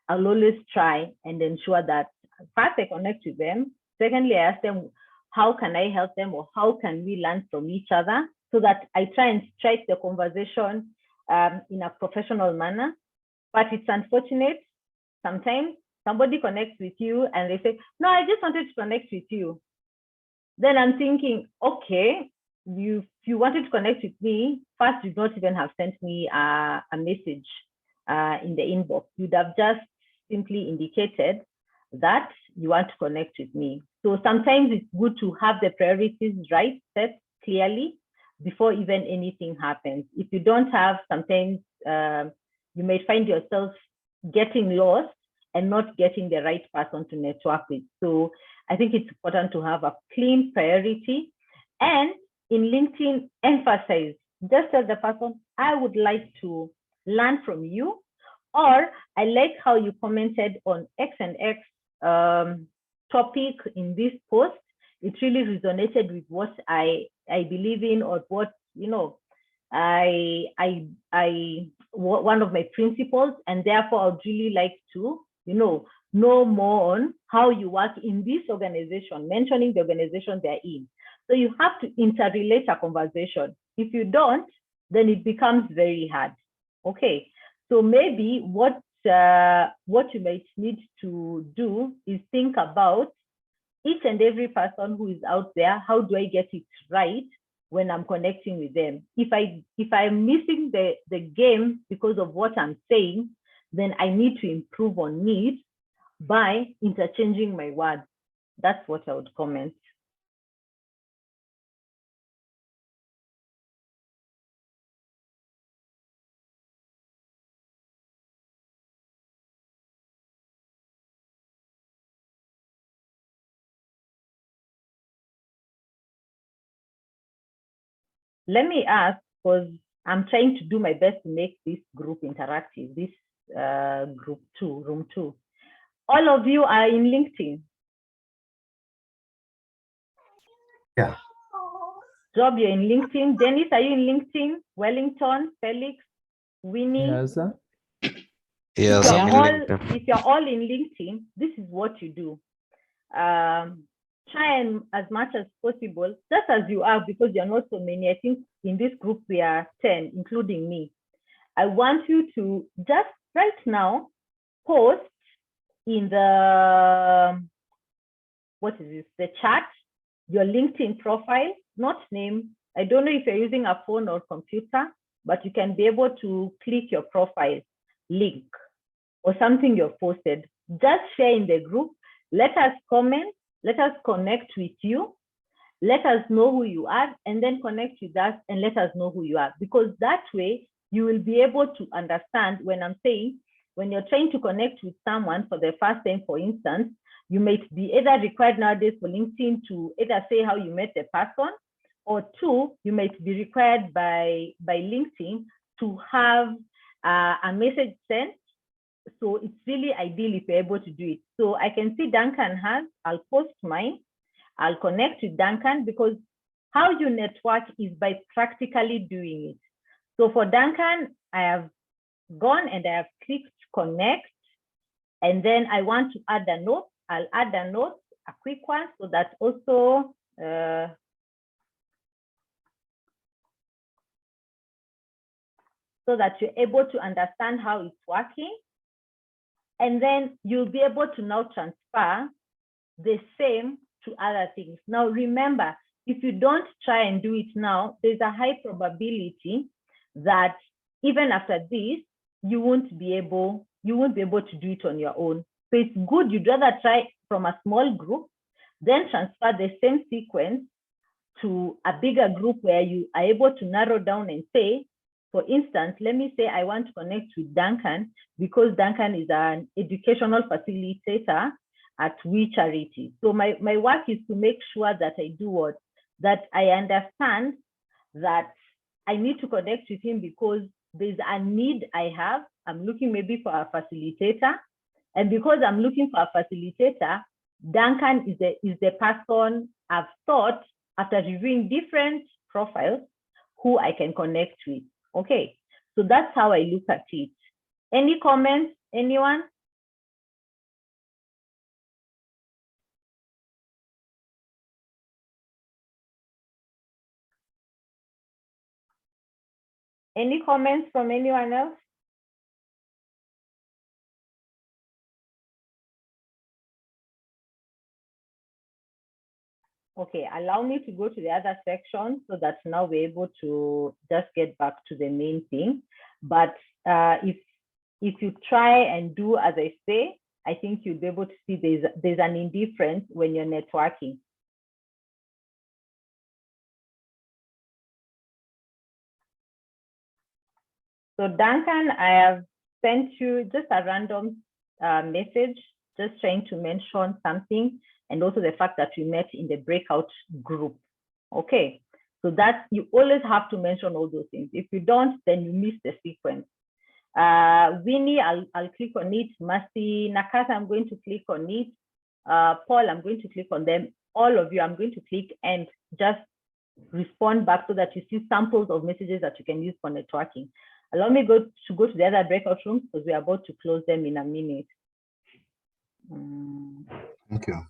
I'll always try and ensure that first I connect with them. Secondly, I ask them, how can I help them, or how can we learn from each other, so that I try and strike the conversation in a professional manner. But it's unfortunate, sometimes somebody connects with you and they say, no, I just wanted to connect with you. Then I'm thinking, okay, if you wanted to connect with me, first you don't even have sent me a message in the inbox. You'd have just simply indicated that you want to connect with me. So sometimes it's good to have the priorities right, set clearly before even anything happens. If you don't have, sometimes you may find yourself getting lost and not getting the right person to network with. So I think it's important to have a clean priority. And in LinkedIn, emphasize, just as the person, I would like to learn from you, or I like how you commented on X and X topic in this post. It really resonated with what I believe in, or what, you know, one of my principles, and therefore I'd really like to, you know more on how you work in this organization, mentioning the organization they're in. So you have to interrelate a conversation. If you don't, then it becomes very hard. Okay, so maybe what you might need to do is think about each and every person who is out there. How do I get it right when I'm connecting with them? If I'm missing the game because of what I'm saying, then I need to improve on it by interchanging my words. That's what I would comment. Let me ask, because I'm trying to do my best to make this group interactive, this group 2, room 2. All of you are in LinkedIn? Yeah. Job, you're in LinkedIn. Dennis, are you in LinkedIn? Wellington, Felix, Winnie? Yes, sir. Yes, if I'm in LinkedIn. if you're all in LinkedIn, this is what you do. Try and, as much as possible, just as you are, because you're not so many. I think in this group we are 10, including me. I want you to just right now post in the, what is this, the chat, your LinkedIn profile, not name. I don't know if you're using a phone or computer, but you can be able to click your profile link or something you've posted. Just share in the group. Let us comment. Let us connect with you. Let us know who you are, and then connect with us and let us know who you are. Because that way you will be able to understand when I'm saying, when you're trying to connect with someone for the first time, for instance, you might be either required nowadays for LinkedIn to either say how you met the person, or 2, you might be required by LinkedIn to have a message sent. So it's really ideal if you're able to do it. So I can see Duncan has, I'll post mine. I'll connect with Duncan, because how you network is by practically doing it. So for Duncan, I have gone and I have clicked connect. And then I want to add a note. I'll add a note, a quick one, so that also so that you're able to understand how it's working. And then you'll be able to now transfer the same to other things. Now, remember, if you don't try and do it now, there's a high probability that even after this, you won't be able to do it on your own. So it's good, you'd rather try from a small group, then transfer the same sequence to a bigger group where you are able to narrow down and say, for instance, let me say I want to connect with Duncan because Duncan is an educational facilitator at We Charity. So my work is to make sure that I do what? That I understand that I need to connect with him because there's a need I have. I'm looking maybe for a facilitator. And because I'm looking for a facilitator, Duncan is the person I've thought, after reviewing different profiles, who I can connect with. Okay, so that's how I look at it. Any comments, anyone? Any comments from anyone else? Okay, allow me to go to the other section so that now we're able to just get back to the main thing. But if you try and do as I say, I think you'll be able to see there's an indifference when you're networking. So Duncan, I have sent you just a random message, just trying to mention something, and also the fact that we met in the breakout group. Okay, so that you always have to mention all those things. If you don't, then you miss the sequence. Winnie, I'll click on it. Mercy, Nakata, I'm going to click on it. Paul, I'm going to click on them. All of you, I'm going to click and just respond back so that you see samples of messages that you can use for networking. Allow me to go to the other breakout rooms because we're about to close them in a minute. Thank you.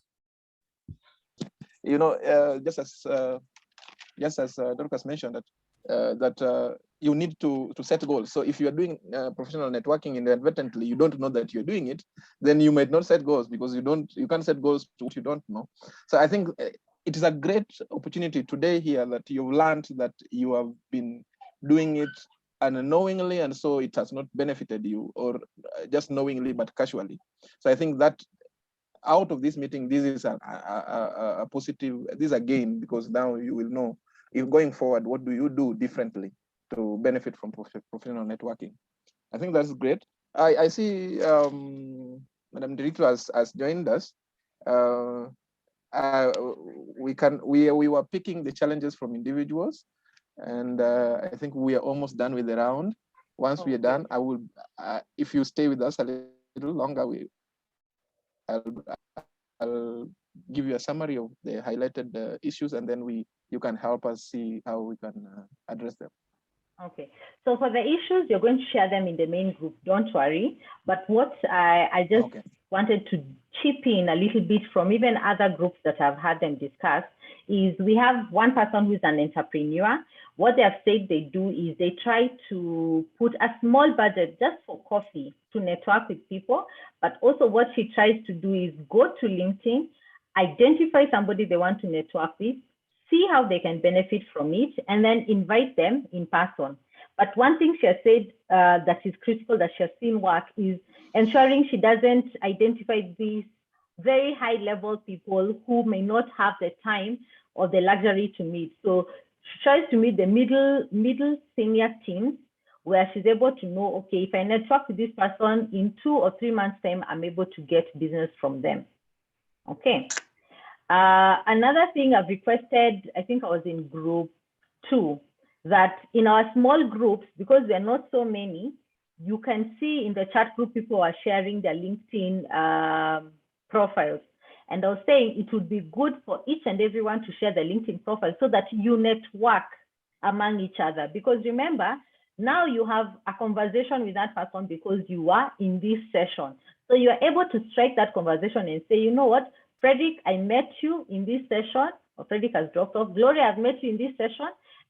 You know, just as Dorcas mentioned that you need to set goals. So if you are doing professional networking inadvertently, you don't know that you're doing it, then you might not set goals because you can't set goals to what you don't know. So I think it is a great opportunity today here that you've learned that you have been doing it unknowingly, and so it has not benefited you, or just knowingly but casually. So I think that out of this meeting, this is a positive, this is a gain, because now you will know, if going forward, what do you do differently to benefit from professional networking. I think that's great. I see Madam Director has joined us. We were picking the challenges from individuals, and I think we are almost done with the round. Once we are done, I will, if you stay with us a little longer, I'll give you a summary of the highlighted issues, and then you can help us see how we can address them. Okay, so for the issues, you're going to share them in the main group, don't worry. But what I just wanted to chip in a little bit from even other groups that I've had them discuss is we have one person who's an entrepreneur. What they have said they do is they try to put a small budget just for coffee to network with people. But also what she tries to do is go to LinkedIn, identify somebody they want to network with, see how they can benefit from it, and then invite them in person. But one thing she has said that is critical that she has seen work is ensuring she doesn't identify these very high level people who may not have the time or the luxury to meet. So she tries to meet the middle senior teams where she's able to know, okay, if I network with this person in 2 or 3 months time, I'm able to get business from them. Okay. Another thing I've requested, I think I was in group 2, that in our small groups, because there are not so many, you can see in the chat group, people are sharing their LinkedIn profiles. And I was saying it would be good for each and everyone to share the LinkedIn profile so that you network among each other. Because remember, now you have a conversation with that person because you are in this session. So you are able to strike that conversation and say, you know what, Frederick, I met you in this session, or Frederick has dropped off. Gloria, I've met you in this session.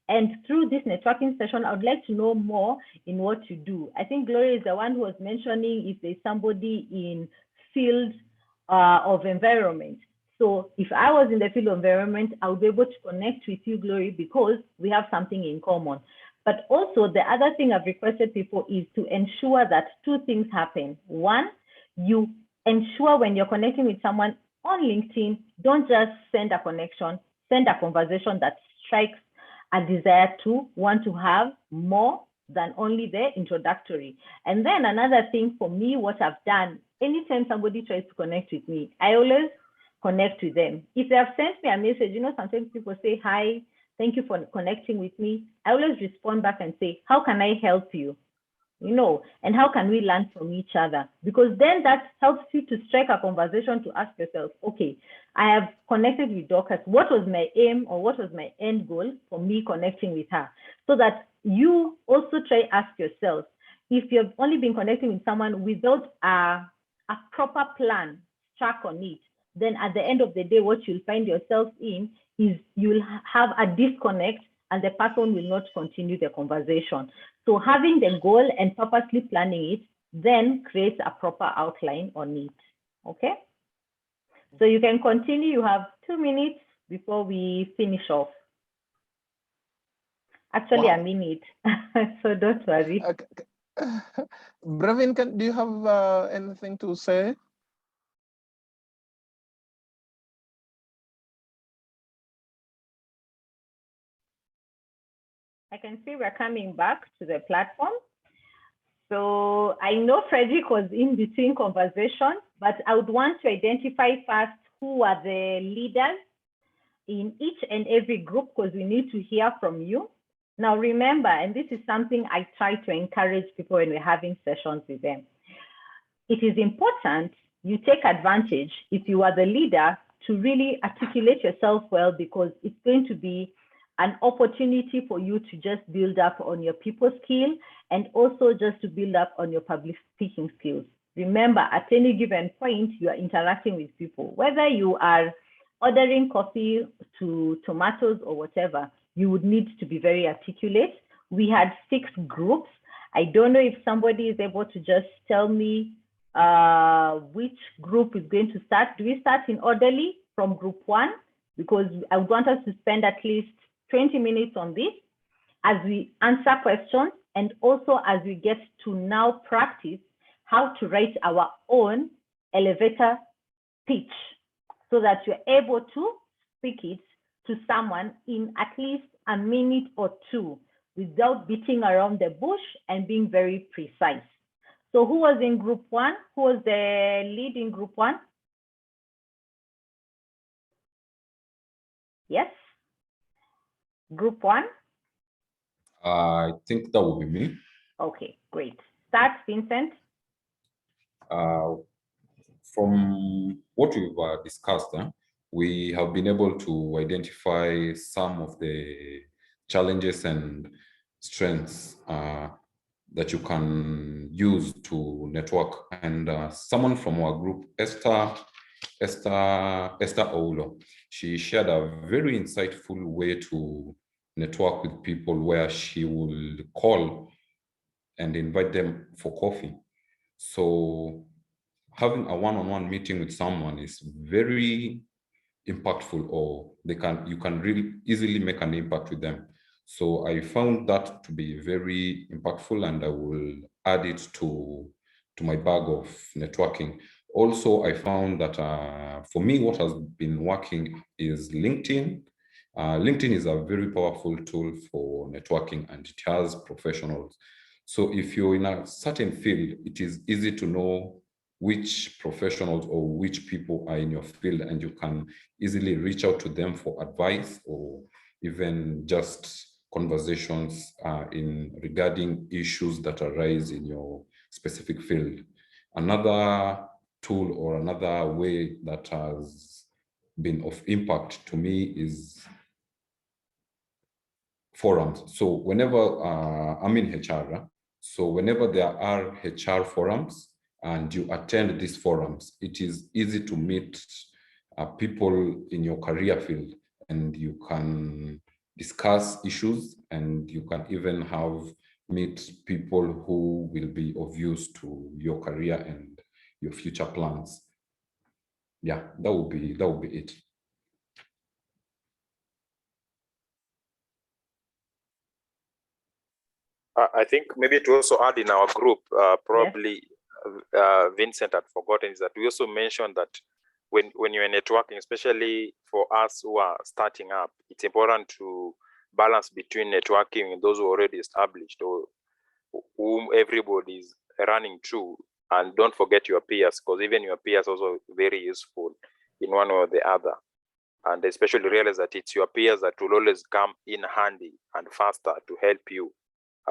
And through this networking session, I would like to know more in what you do. I think Gloria is the one who was mentioning if there's somebody in field of environment. So if I was in the field of environment, I would be able to connect with you, Gloria, because we have something in common. But also the other thing I've requested people is to ensure that 2 things happen. One, you ensure when you're connecting with someone on LinkedIn, don't just send a connection, send a conversation that strikes a desire to want to have more than only the introductory. And then another thing for me, what I've done, anytime somebody tries to connect with me, I always connect with them. If they have sent me a message, you know, sometimes people say, hi, thank you for connecting with me. I always respond back and say, how can I help you? You know, and how can we learn from each other? Because then that helps you to strike a conversation to ask yourself, okay, I have connected with Dorcas. What was my aim or what was my end goal for me connecting with her? So that you also try ask yourself, if you've only been connecting with someone without a proper plan struck on it, then at the end of the day, what you'll find yourself in is you'll have a disconnect and the person will not continue the conversation. So having the goal and purposely planning it then creates a proper outline on it, okay? So you can continue, you have 2 minutes before we finish off. Actually, a minute, so don't worry. Bravin, do you have anything to say? I can see we're coming back to the platform. So I know Frederick was in between conversations, but I would want to identify first who are the leaders in each and every group, because we need to hear from you. Now remember, and this is something I try to encourage people when we're having sessions with them. It is important you take advantage, if you are the leader, to really articulate yourself well, because it's going to be an opportunity for you to just build up on your people skill and also just to build up on your public speaking skills. Remember, at any given point, you are interacting with people, whether you are ordering coffee to tomatoes or whatever, you would need to be very articulate. We had 6 groups. I don't know if somebody is able to just tell me which group is going to start. Do we start in orderly from group 1? Because I would want us to spend at least 20 minutes on this as we answer questions, and also as we get to now practice how to write our own elevator pitch so that you're able to speak it to someone in at least a minute or 2 without beating around the bush and being very precise. So who was in group 1? Who was the lead in group 1? Yes. Group 1? I think that would be me. Okay, great. Start, Vincent. From what we've discussed, we have been able to identify some of the challenges and strengths that you can use to network. And someone from our group, Esther Oulo, she shared a very insightful way to network with people, where she will call and invite them for coffee. So having a one-on-one meeting with someone is very impactful, or you can really easily make an impact with them. So I found that to be very impactful, and I will add it to my bag of networking. Also, I found that for me, what has been working is LinkedIn. LinkedIn is a very powerful tool for networking, and it has professionals. So if you're in a certain field, it is easy to know which professionals or which people are in your field, and you can easily reach out to them for advice or even just conversations regarding issues that arise in your specific field. Another tool or another way that has been of impact to me is forums. So whenever I'm in HR, so whenever there are HR forums and you attend these forums, it is easy to meet people in your career field, and you can discuss issues, and you can even meet people who will be of use to your career and your future plans. Yeah, that would be it. I think maybe to also add in our group, probably Vincent had forgotten, is that we also mentioned that when you're networking, especially for us who are starting up, it's important to balance between networking and those who are already established or whom everybody is running through, and don't forget your peers, because even your peers are also very useful in one or the other. And especially realize that it's your peers that will always come in handy and faster to help you,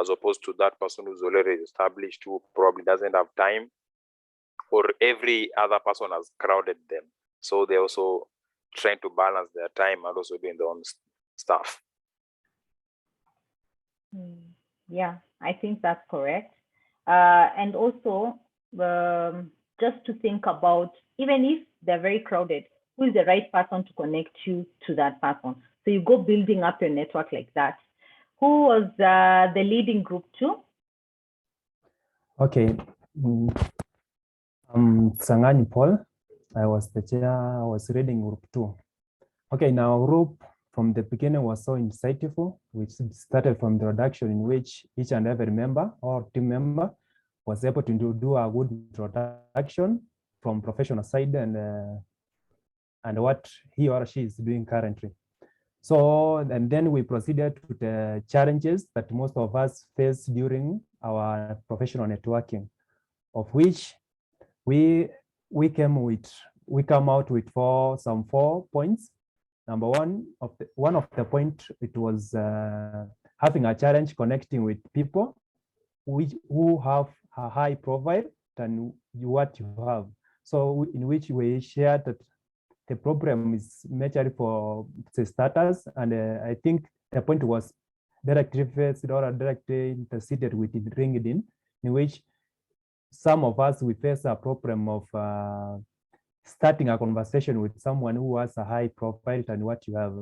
as opposed to that person who's already established, who probably doesn't have time, or every other person has crowded them. So they're also trying to balance their time and also doing their own stuff. Yeah, I think that's correct. And also, just to think about, even if they're very crowded, who is the right person to connect you to that person? So you go building up your network like that. Who was the leading group 2? Okay. Sangani Paul. I was the chair. I was reading group 2. Okay, now group from the beginning was so insightful, which started from the introduction, in which each and every member or team member was able to do a good introduction from professional side and what he or she is doing currently. So, and then we proceeded to the challenges that most of us face during our professional networking, of which we come out with some four points. Number one of the point, it was having a challenge connecting with people who have a high profile than what you have. So in which we shared that the problem is majorly for the starters, and I think the point was directly faced or directly interceded with LinkedIn, in which some of us we face a problem of starting a conversation with someone who has a high profile than what you have.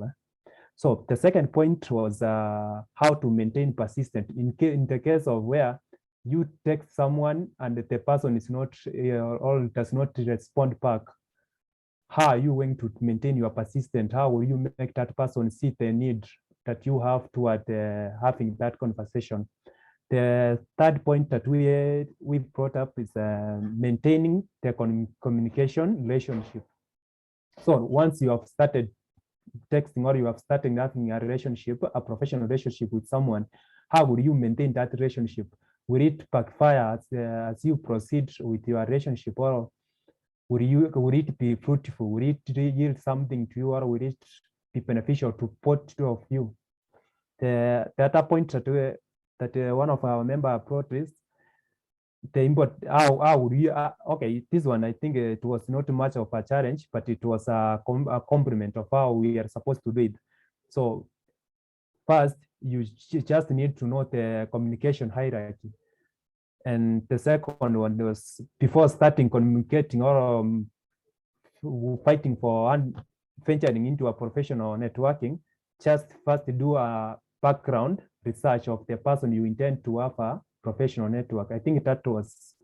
So the second point was how to maintain persistent in the case of where you text someone and the person is not or does not respond back. How are you going to maintain your persistent? How will you make that person see the need that you have toward having that conversation? The third point that we brought up is maintaining the communication relationship. So once you have started texting or you have started having a relationship, a professional relationship with someone, how will you maintain that relationship? Will it backfire as you proceed with your relationship, or will it be fruitful? Will it yield something to you, or will it be beneficial to both of you? The other point that one of our members brought is how would you okay, this one I think it was not much of a challenge, but it was a compliment of how we are supposed to do it. So first, you just need to know the communication hierarchy, and the second one was before starting communicating or fighting for and venturing into a professional networking, just first do a background research of the person you intend to have a professional network. I think that was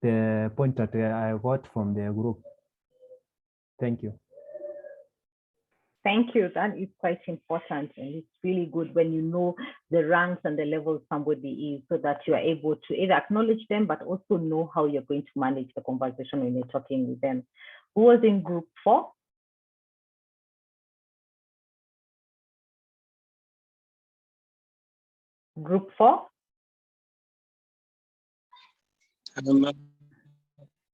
the point that I got from the group. Thank you. Thank you. That is quite important, and it's really good when you know the ranks and the levels somebody is, so that you are able to either acknowledge them, but also know how you're going to manage the conversation when you're talking with them. Who was in group 4? Group 4?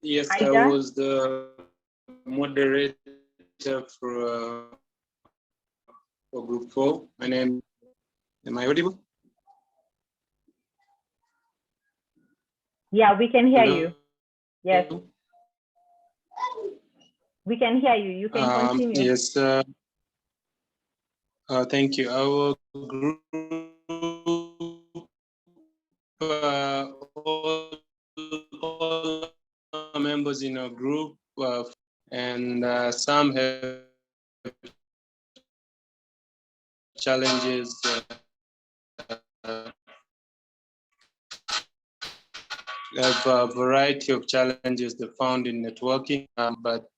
Yes, I Aida? was the moderator for group 4. My name, am I audible? Yeah, we can hear Hello? you. Yes. We can hear you. You can continue. Yes. Thank you. Our group, all members in our group, and some have challenges. Have a variety of challenges they found in networking, but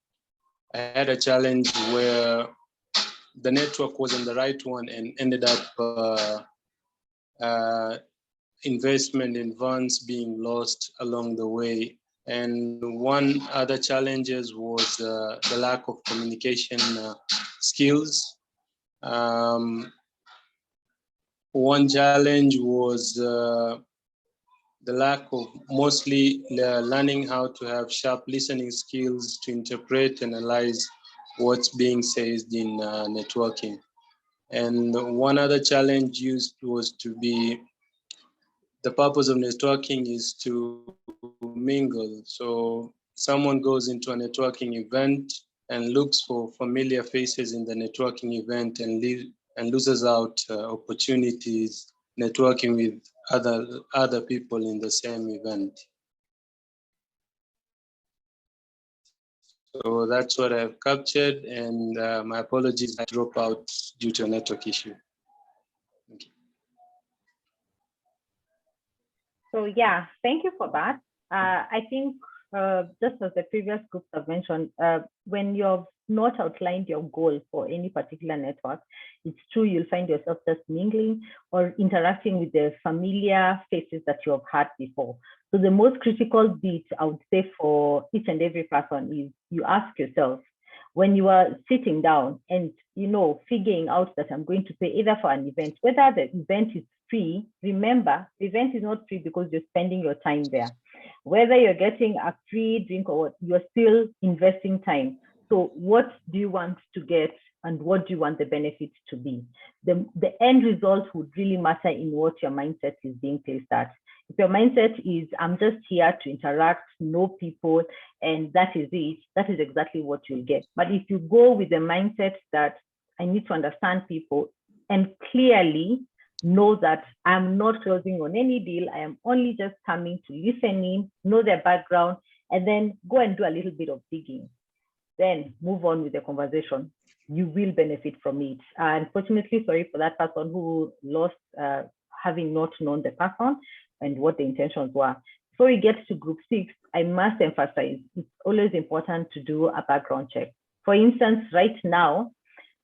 I had a challenge where the network wasn't the right one and ended up investment in funds being lost along the way. And one other challenges was the lack of communication skills. One challenge was the lack of mostly learning how to have sharp listening skills to interpret and analyze what's being said in networking. And one other challenge was to be, the purpose of networking is to mingle. So someone goes into a networking event and looks for familiar faces in the networking event and loses out opportunities networking with other people in the same event. So that's what I've captured, and my apologies, I dropped out due to a network issue. Thank you. So yeah, thank you for that. I think just as the previous groups have mentioned, when you've not outlined your goal for any particular network, it's true you'll find yourself just mingling or interacting with the familiar faces that you have had before. So the most critical bit I would say for each and every person is you ask yourself, when you are sitting down and, figuring out that I'm going to pay either for an event, whether the event is free, remember, the event is not free because you're spending your time there. Whether you're getting a free drink or what, you're still investing time. So what do you want to get and what do you want the benefits to be? The end result would really matter in what your mindset is being placed at. If your mindset is, I'm just here to interact, know people, and that is it, that is exactly what you'll get. But if you go with the mindset that I need to understand people and clearly know that I'm not closing on any deal, I am only just coming to listen in, know their background, and then go and do a little bit of digging. Then move on with the conversation. You will benefit from it. Unfortunately, sorry for that person who lost having not known the person and what the intentions were. Before we get to group 6, I must emphasize it's always important to do a background check. For instance, right now,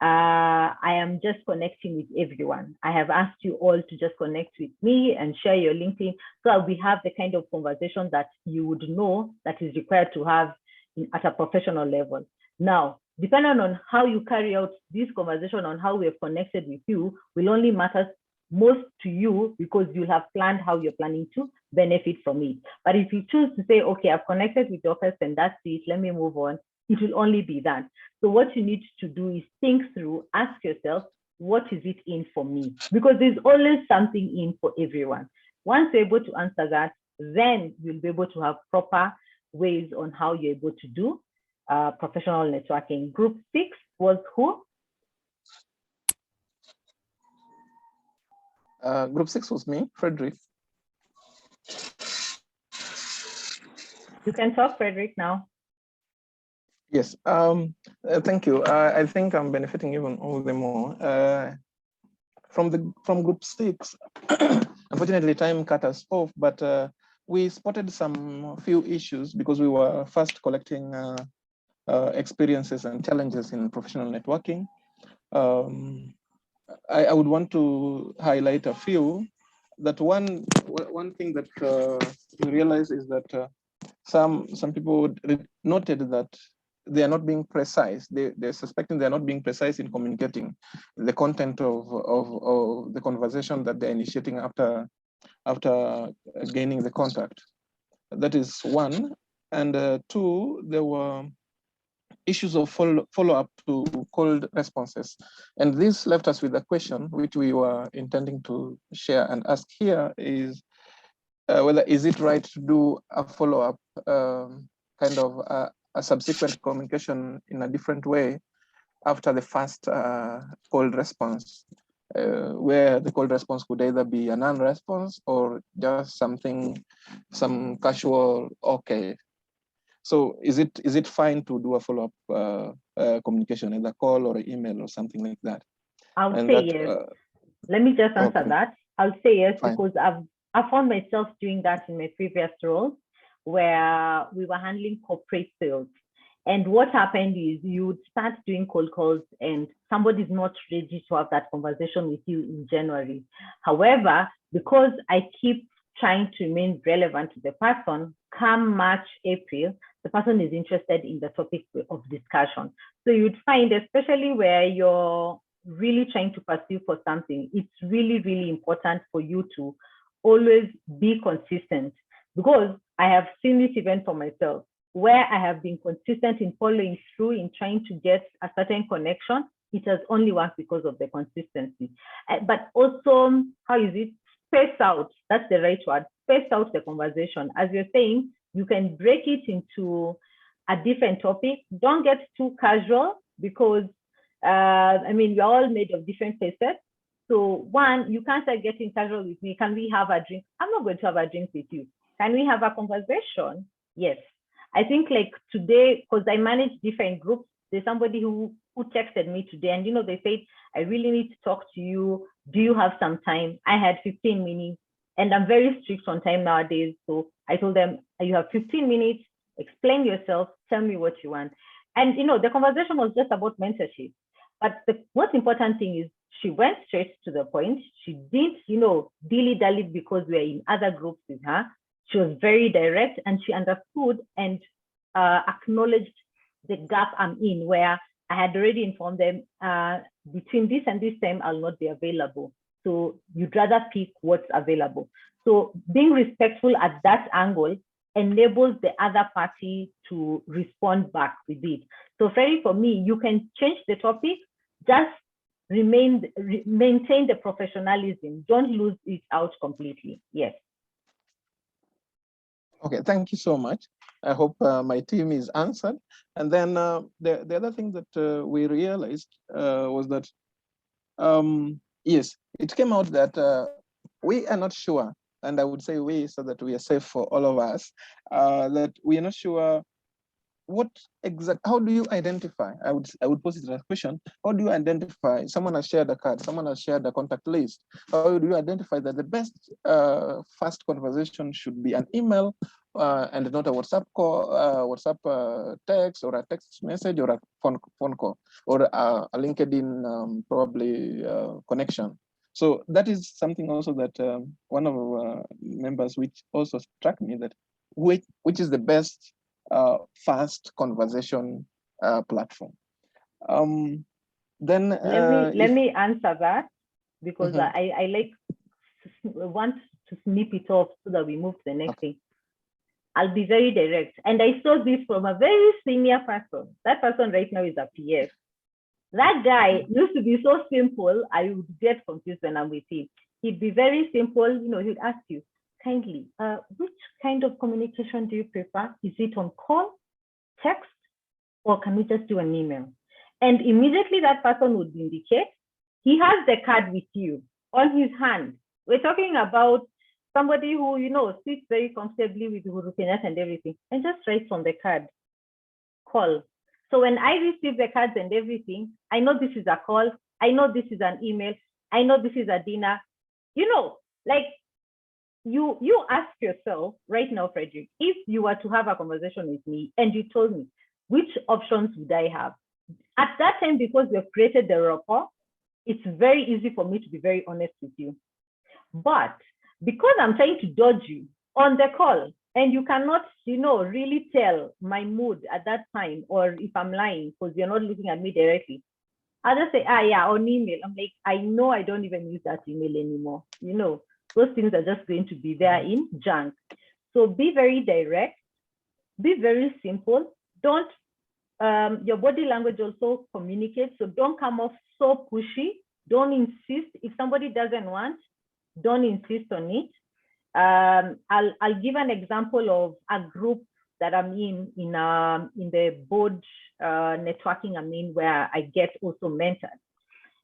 I am just connecting with everyone. I have asked you all to just connect with me and share your LinkedIn so we have the kind of conversation that you would know that is required to have at a professional level. Now, depending on how you carry out this conversation on how we have connected with you will only matter most to you because you'll have planned how you're planning to benefit from it. But if you choose to say, okay, I've connected with your person, that's it, let me move on, it will only be that. So what you need to do is think through, ask yourself, what is it in for me? Because there's always something in for everyone. Once you're able to answer that, then you'll be able to have proper ways on how you're able to do professional networking. Group 6 was who? Group 6 was me, Frederick. You can talk, Frederick, now. Yes, thank you. I think I'm benefiting even all the more. From group 6, unfortunately, time cut us off, but we spotted some few issues because we were first collecting experiences and challenges in professional networking. I would want to highlight a few. That one thing that we realized is that some people noted that they are not being precise. They're suspecting they're not being precise in communicating the content of the conversation that they're initiating after gaining the contact. That is one. And 2, there were issues of follow-up to cold responses. And this left us with a question which we were intending to share and ask here is whether is it right to do a follow-up kind of a subsequent communication in a different way after the first cold response, where the cold response could either be a non-response or just some casual okay. So is it fine to do a follow-up communication, either call or email or something like that? I'll say yes. Let me just answer that. I'll say yes, fine. Because I found myself doing that in my previous role where we were handling corporate sales. And what happened is you would start doing cold calls and somebody's not ready to have that conversation with you in January. However, because I keep trying to remain relevant to the person, come March, April, the person is interested in the topic of discussion. So you'd find, especially where you're really trying to pursue for something, it's really, really important for you to always be consistent, because I have seen this even for myself, where I have been consistent in following through in trying to get a certain connection. It has only worked because of the consistency. But also, how is it? Space out, that's the right word, space out the conversation. As you're saying, you can break it into a different topic. Don't get too casual because, I mean, we're all made of different faces. So one, you can't start getting casual with me. Can we have a drink? I'm not going to have a drink with you. Can we have a conversation? Yes. I think like today, because I manage different groups, there's somebody who texted me today and, they said, I really need to talk to you. Do you have some time? I had 15 minutes and I'm very strict on time nowadays. So I told them, you have 15 minutes, explain yourself, tell me what you want. And, the conversation was just about mentorship. But the most important thing is she went straight to the point. She didn't, dilly-dally because we're in other groups with her. She was very direct and she understood and acknowledged the gap I'm in, where I had already informed them between this and this time I'll not be available. So you'd rather pick what's available. So being respectful at that angle enables the other party to respond back with it. So Freddie, for me, you can change the topic, just maintain the professionalism. Don't lose it out completely. Yes. Okay, thank you so much. I hope my team is answered. And then the other thing that we realized was that, yes, it came out that we are not sure, and I would say we so that we are safe for all of us, that we are not sure what how do you identify? I would pose it as a question. How do you identify someone has shared a card, someone has shared a contact list? How do you identify that the best first conversation should be an email and not a WhatsApp call, WhatsApp text, or a text message, or a phone call, or a LinkedIn probably connection? So that is something also that one of our members, which also struck me, that which is the best fast conversation platform. Then let me answer that, because I like want to snip it off so that we move to the next thing. I'll be very direct, and I saw this from a very senior person. That person right now is a PS. That guy used to be so simple, I would get confused when I'm with him. He'd be very simple, you know, he'd ask you, kindly, which kind of communication do you prefer? Is it on call, text, or can we just do an email? And immediately that person would indicate he has the card with you on his hand. We're talking about somebody who, you know, sits very comfortably with Uhuru Kenyatta and everything, and just writes on the card, call. So when I receive the cards and everything, I know this is a call, I know this is an email, I know this is a dinner. You know, like, you ask yourself right now, Frederick, if you were to have a conversation with me and you told me, which options would I have? At that time, because we've created the rapport, it's very easy for me to be very honest with you. But because I'm trying to dodge you on the call, and you cannot, you know, really tell my mood at that time, or if I'm lying because you're not looking at me directly, I'll just say, yeah, on email. I'm like, I know I don't even use that email anymore. You know, those things are just going to be there in junk. So be very direct, be very simple. Don't, your body language also communicates. So don't come off so pushy. Don't insist. If somebody doesn't want, don't insist on it. I'll give an example of a group that I'm in the board networking I'm in, where I get also mentored.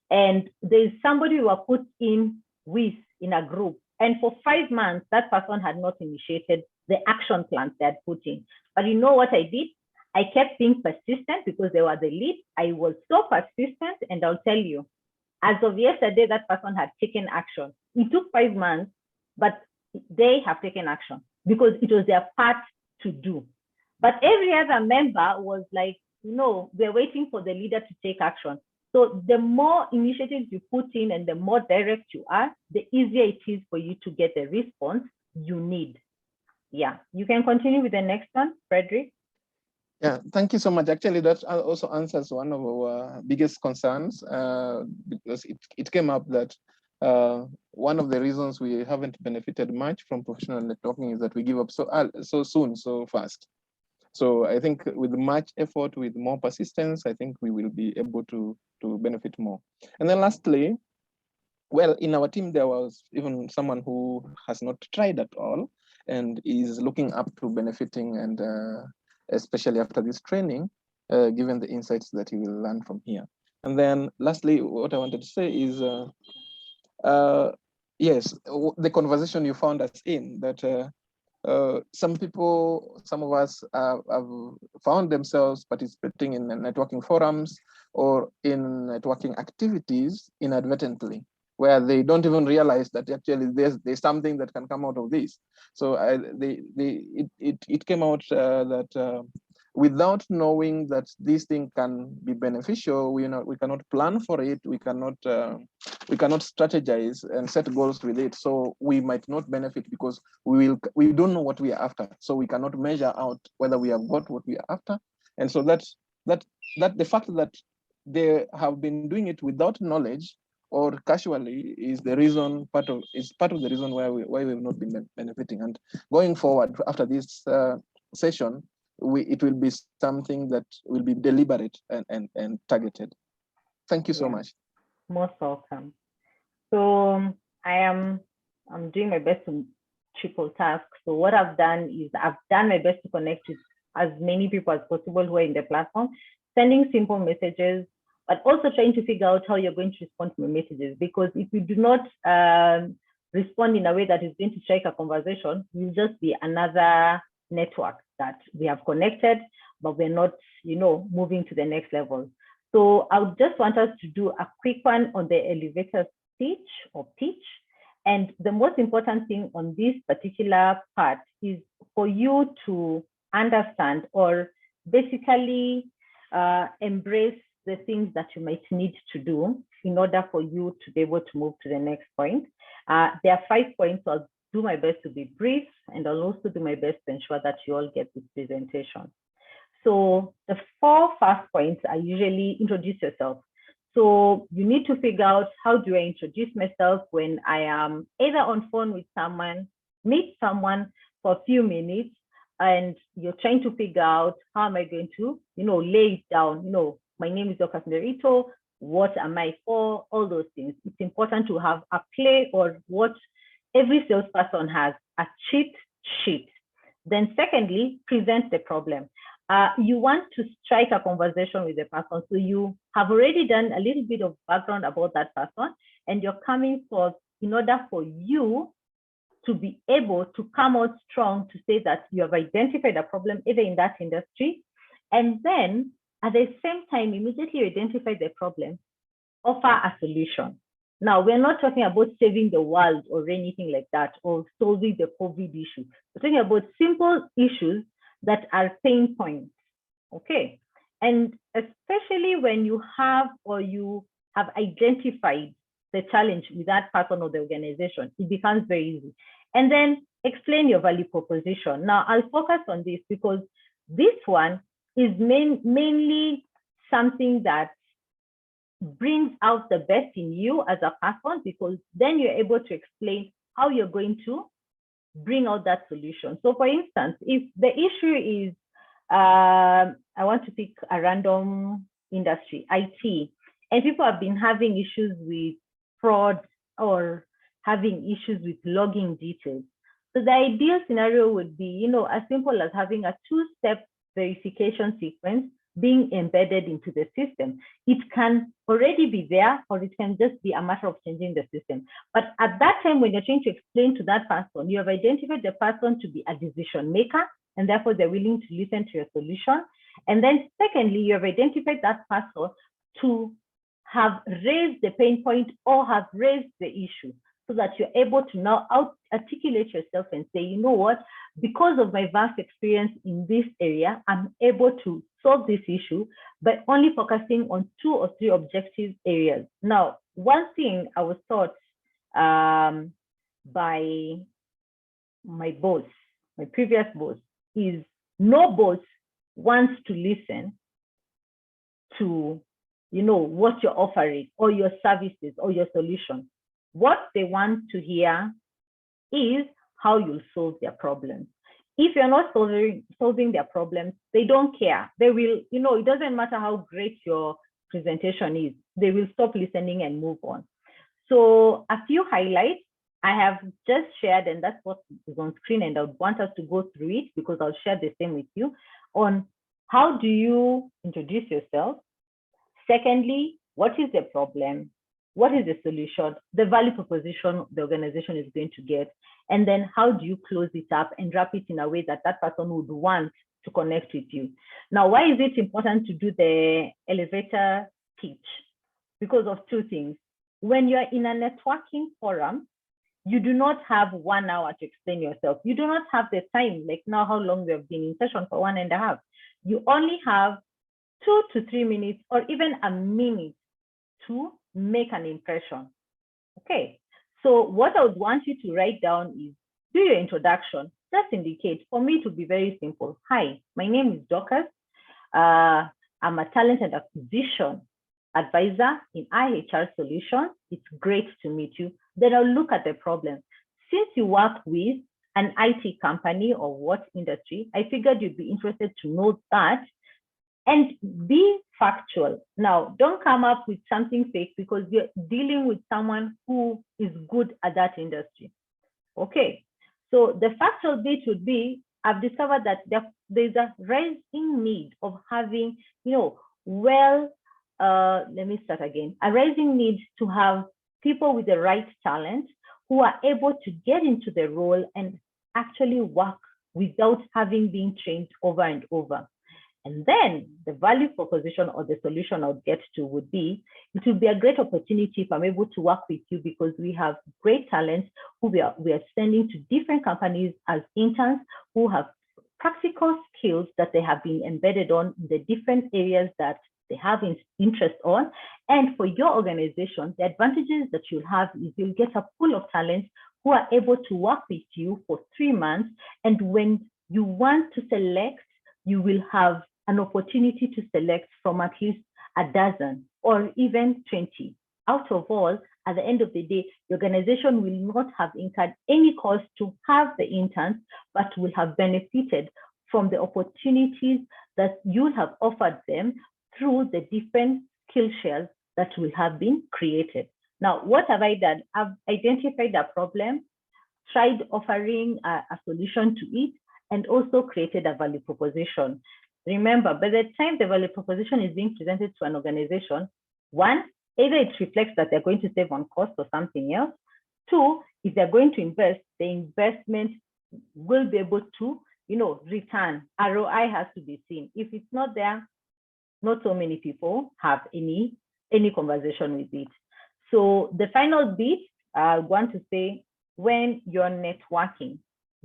And there's somebody who are put in with in a group. And for 5 months, that person had not initiated the action plans they had put in. But you know what I did? I kept being persistent because they were the lead. I was so persistent, and I'll tell you, as of yesterday, that person had taken action. It took 5 months, but they have taken action because it was their part to do. But every other member was like, you know, we're waiting for the leader to take action. So the more initiatives you put in and the more direct you are, the easier it is for you to get the response you need. Yeah, you can continue with the next one, Frederick. Yeah, thank you so much. Actually, that also answers one of our biggest concerns, because it came up that one of the reasons we haven't benefited much from professional networking is that we give up so soon, so fast. So I think with much effort, with more persistence, I think we will be able to benefit more. And then lastly, well, in our team, there was even someone who has not tried at all and is looking up to benefiting, and especially after this training, given the insights that he will learn from here. And then lastly, what I wanted to say is, yes, the conversation you found us in, that some of us have found themselves participating in networking forums or in networking activities inadvertently, where they don't even realize that actually there's something that can come out of this. So it came out that without knowing that this thing can be beneficial, we cannot plan for it. We cannot strategize and set goals with it. So we might not benefit because we don't know what we are after. So we cannot measure out whether we have got what we are after. And so that that the fact that they have been doing it without knowledge or casually is part of the reason why we've not been benefiting. And going forward after this session, it will be something that will be deliberate and targeted. Thank you so much. Most welcome. So I'm doing my best to triple task. So what I've done is I've done my best to connect with as many people as possible who are in the platform, sending simple messages, but also trying to figure out how you're going to respond to my messages. Because if you do not respond in a way that is going to strike a conversation, you'll just be another network that we have connected, but we're not, moving to the next level. So I would just want us to do a quick one on the elevator speech or pitch. And the most important thing on this particular part is for you to understand or basically embrace the things that you might need to do in order for you to be able to move to the next point. There are 5 points, so I'll do my best to be brief, and I'll also do my best to ensure that you all get this presentation. So the 4 first points are usually introduce yourself. So you need to figure out, how do I introduce myself when I am either on phone with someone, meet someone for a few minutes, and you're trying to figure out, how am I going to, lay it down, my name is Dr. Nerito, what am I for, all those things. It's important to have a play, or what every salesperson has, a cheat sheet. Then secondly, present the problem. You want to strike a conversation with the person. So you have already done a little bit of background about that person, and you're coming forth in order for you to be able to come out strong to say that you have identified a problem either in that industry, and then at the same time, immediately identify the problem, offer a solution. Now, we're not talking about saving the world or anything like that, or solving the COVID issue. We're talking about simple issues that are pain points, okay? And especially when you have identified the challenge with that person or the organization, it becomes very easy. And then explain your value proposition. Now, I'll focus on this because this one is mainly something that brings out the best in you as a person, because then you're able to explain how you're going to bring out that solution. So for instance, if the issue is, I want to pick a random industry, IT, and people have been having issues with fraud or having issues with logging details. So the ideal scenario would be, as simple as having a 2-step verification sequence being embedded into the system. It can already be there, or it can just be a matter of changing the system. But at that time, when you're trying to explain to that person, you have identified the person to be a decision maker, and therefore they're willing to listen to your solution. And then secondly, you have identified that person to have raised the pain point or have raised the issue, so that you're able to now articulate yourself and say, you know what, because of my vast experience in this area, I'm able to solve this issue by only focusing on 2 or 3 objective areas. Now, one thing I was taught by my boss, my previous boss, is no boss wants to listen to, what you're offering or your services or your solution. What they want to hear is how you'll solve their problems. If you're not solving their problems, they don't care. They will, it doesn't matter how great your presentation is, they will stop listening and move on. So a few highlights I have just shared, and that's what is on screen, and I would want us to go through it because I'll share the same with you on how do you introduce yourself. Secondly, what is the problem? What is the solution? The value proposition the organization is going to get. And then how do you close it up and wrap it in a way that that person would want to connect with you? Now, why is it important to do the elevator pitch? Because of 2 things. When you're in a networking forum, you do not have 1 hour to explain yourself. You do not have the time, like now how long we have been in session for 1.5. You only have 2 to 3 minutes or even a minute to make an impression. Okay, so what I would want you to write down is, do your introduction. Just indicate, for me to be very simple. Hi, my name is Dorcas. I'm a talent and acquisition advisor in IHR Solutions. It's great to meet you. Then I'll look at the problem. Since you work with an IT company or what industry, I figured you'd be interested to know that and be factual. Now, don't come up with something fake because you're dealing with someone who is good at that industry. Okay, so the factual bit would be, I've discovered that there's a rising need of having, let me start again. A rising need to have people with the right talent who are able to get into the role and actually work without having been trained over and over. And then the value proposition or the solution I'll get to would be, it would be a great opportunity if I'm able to work with you because we have great talents who we are sending to different companies as interns who have practical skills that they have been embedded on in the different areas that they have interest on. And for your organization, the advantages that you'll have is you'll get a pool of talents who are able to work with you for 3 months. And when you want to select, you will have an opportunity to select from at least a dozen or even 20. Out of all, at the end of the day, the organization will not have incurred any cost to have the interns, but will have benefited from the opportunities that you have offered them through the different skill shares that will have been created. Now, what have I done? I've identified a problem, tried offering a solution to it, and also created a value proposition. Remember, by the time the value proposition is being presented to an organization, one, either it reflects that they're going to save on cost or something else. Two, if they're going to invest, the investment will be able to, return. ROI has to be seen. If it's not there, not so many people have any conversation with it. So the final bit, I want to say, when you're networking,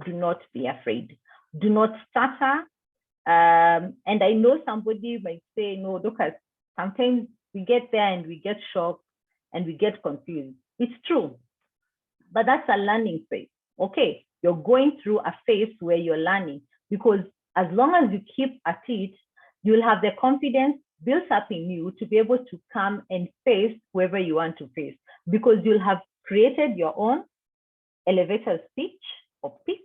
do not be afraid. Do not stutter. And I know somebody might say, no, Lucas, sometimes we get there and we get shocked and we get confused. It's true, but that's a learning phase. Okay, you're going through a phase where you're learning, because as long as you keep at it, you'll have the confidence built up in you to be able to come and face whoever you want to face, because you'll have created your own elevator speech or pitch,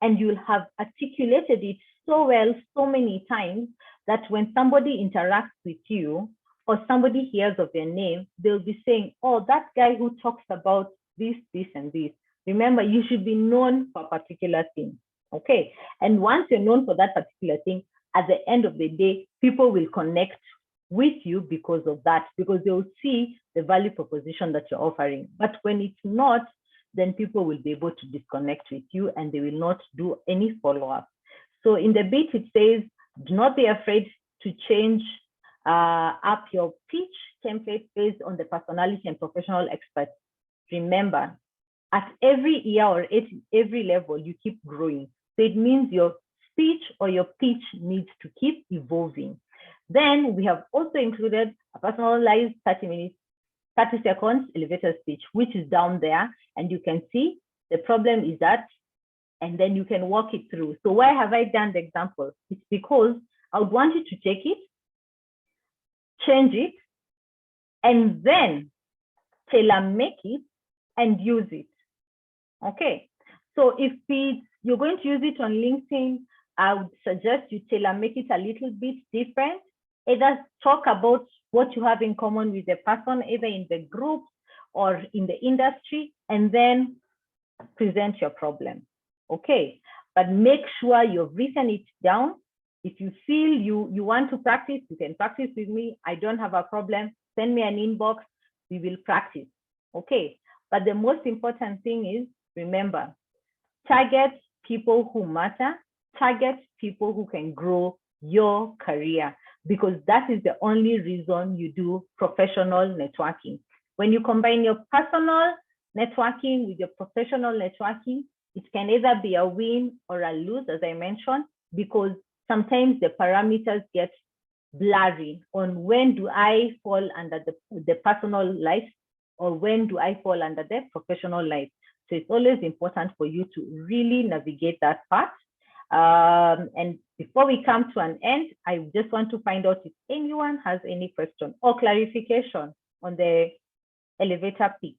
and you'll have articulated it so well so many times that when somebody interacts with you or somebody hears of your name, they'll be saying, oh, that guy who talks about this, this, and this. Remember, you should be known for a particular thing, okay? And once you're known for that particular thing, at the end of the day, people will connect with you because of that, because they'll see the value proposition that you're offering. But when it's not, then people will be able to disconnect with you and they will not do any follow-up. So in the bit, it says, do not be afraid to change up your pitch template based on the personality and professional experts. Remember, at every year or at every level, you keep growing. So it means your speech or your pitch needs to keep evolving. Then we have also included a personalized 30 seconds elevator speech, which is down there. And you can see the problem is that, and then you can walk it through. So why have I done the example? It's because I would want you to take it, change it, and then tailor-make it and use it. Okay, so if you're going to use it on LinkedIn, I would suggest you tailor-make it a little bit different. Either talk about what you have in common with the person, either in the group or in the industry, and then present your problem. Okay, but make sure you've written it down. If you feel you want to practice, you can practice with me. I don't have a problem. Send me an inbox. We will practice. Okay, but the most important thing is, remember, target people who matter, target people who can grow your career, because that is the only reason you do professional networking. When you combine your personal networking with your professional networking, it can either be a win or a lose, as I mentioned, because sometimes the parameters get blurry on when do I fall under the personal life or when do I fall under the professional life. So it's always important for you to really navigate that part. And before we come to an end, I just want to find out if anyone has any question or clarification on the elevator pitch.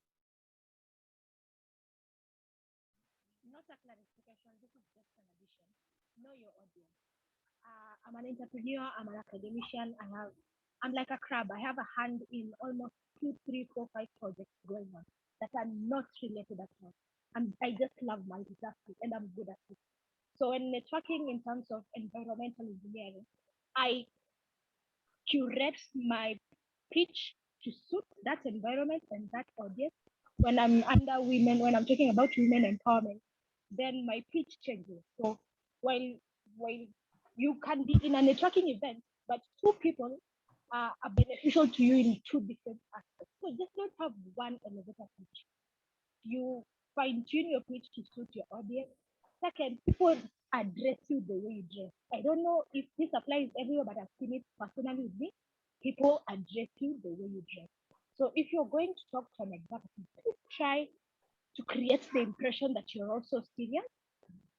Not a clarification, this is just an addition. Know your audience. I'm an entrepreneur, I'm an academician, I'm like a crab. I have a hand in almost 2, 3, 4, 5 projects going on that are not related at all. I just love multitasking and I'm good at it. So when networking in terms of environmental engineering, I curate my pitch to suit that environment and that audience. When I'm under women, when I'm talking about women empowerment, then my pitch changes. So while you can be in a networking event, but 2 people are beneficial to you in 2 different aspects. So just don't have one elevator pitch. You fine tune your pitch to suit your audience. Second, people address you the way you dress. I don't know if this applies everywhere, but I've seen it personally with me. People address you the way you dress. So if you're going to talk to an executive, please try to create the impression that you're also serious.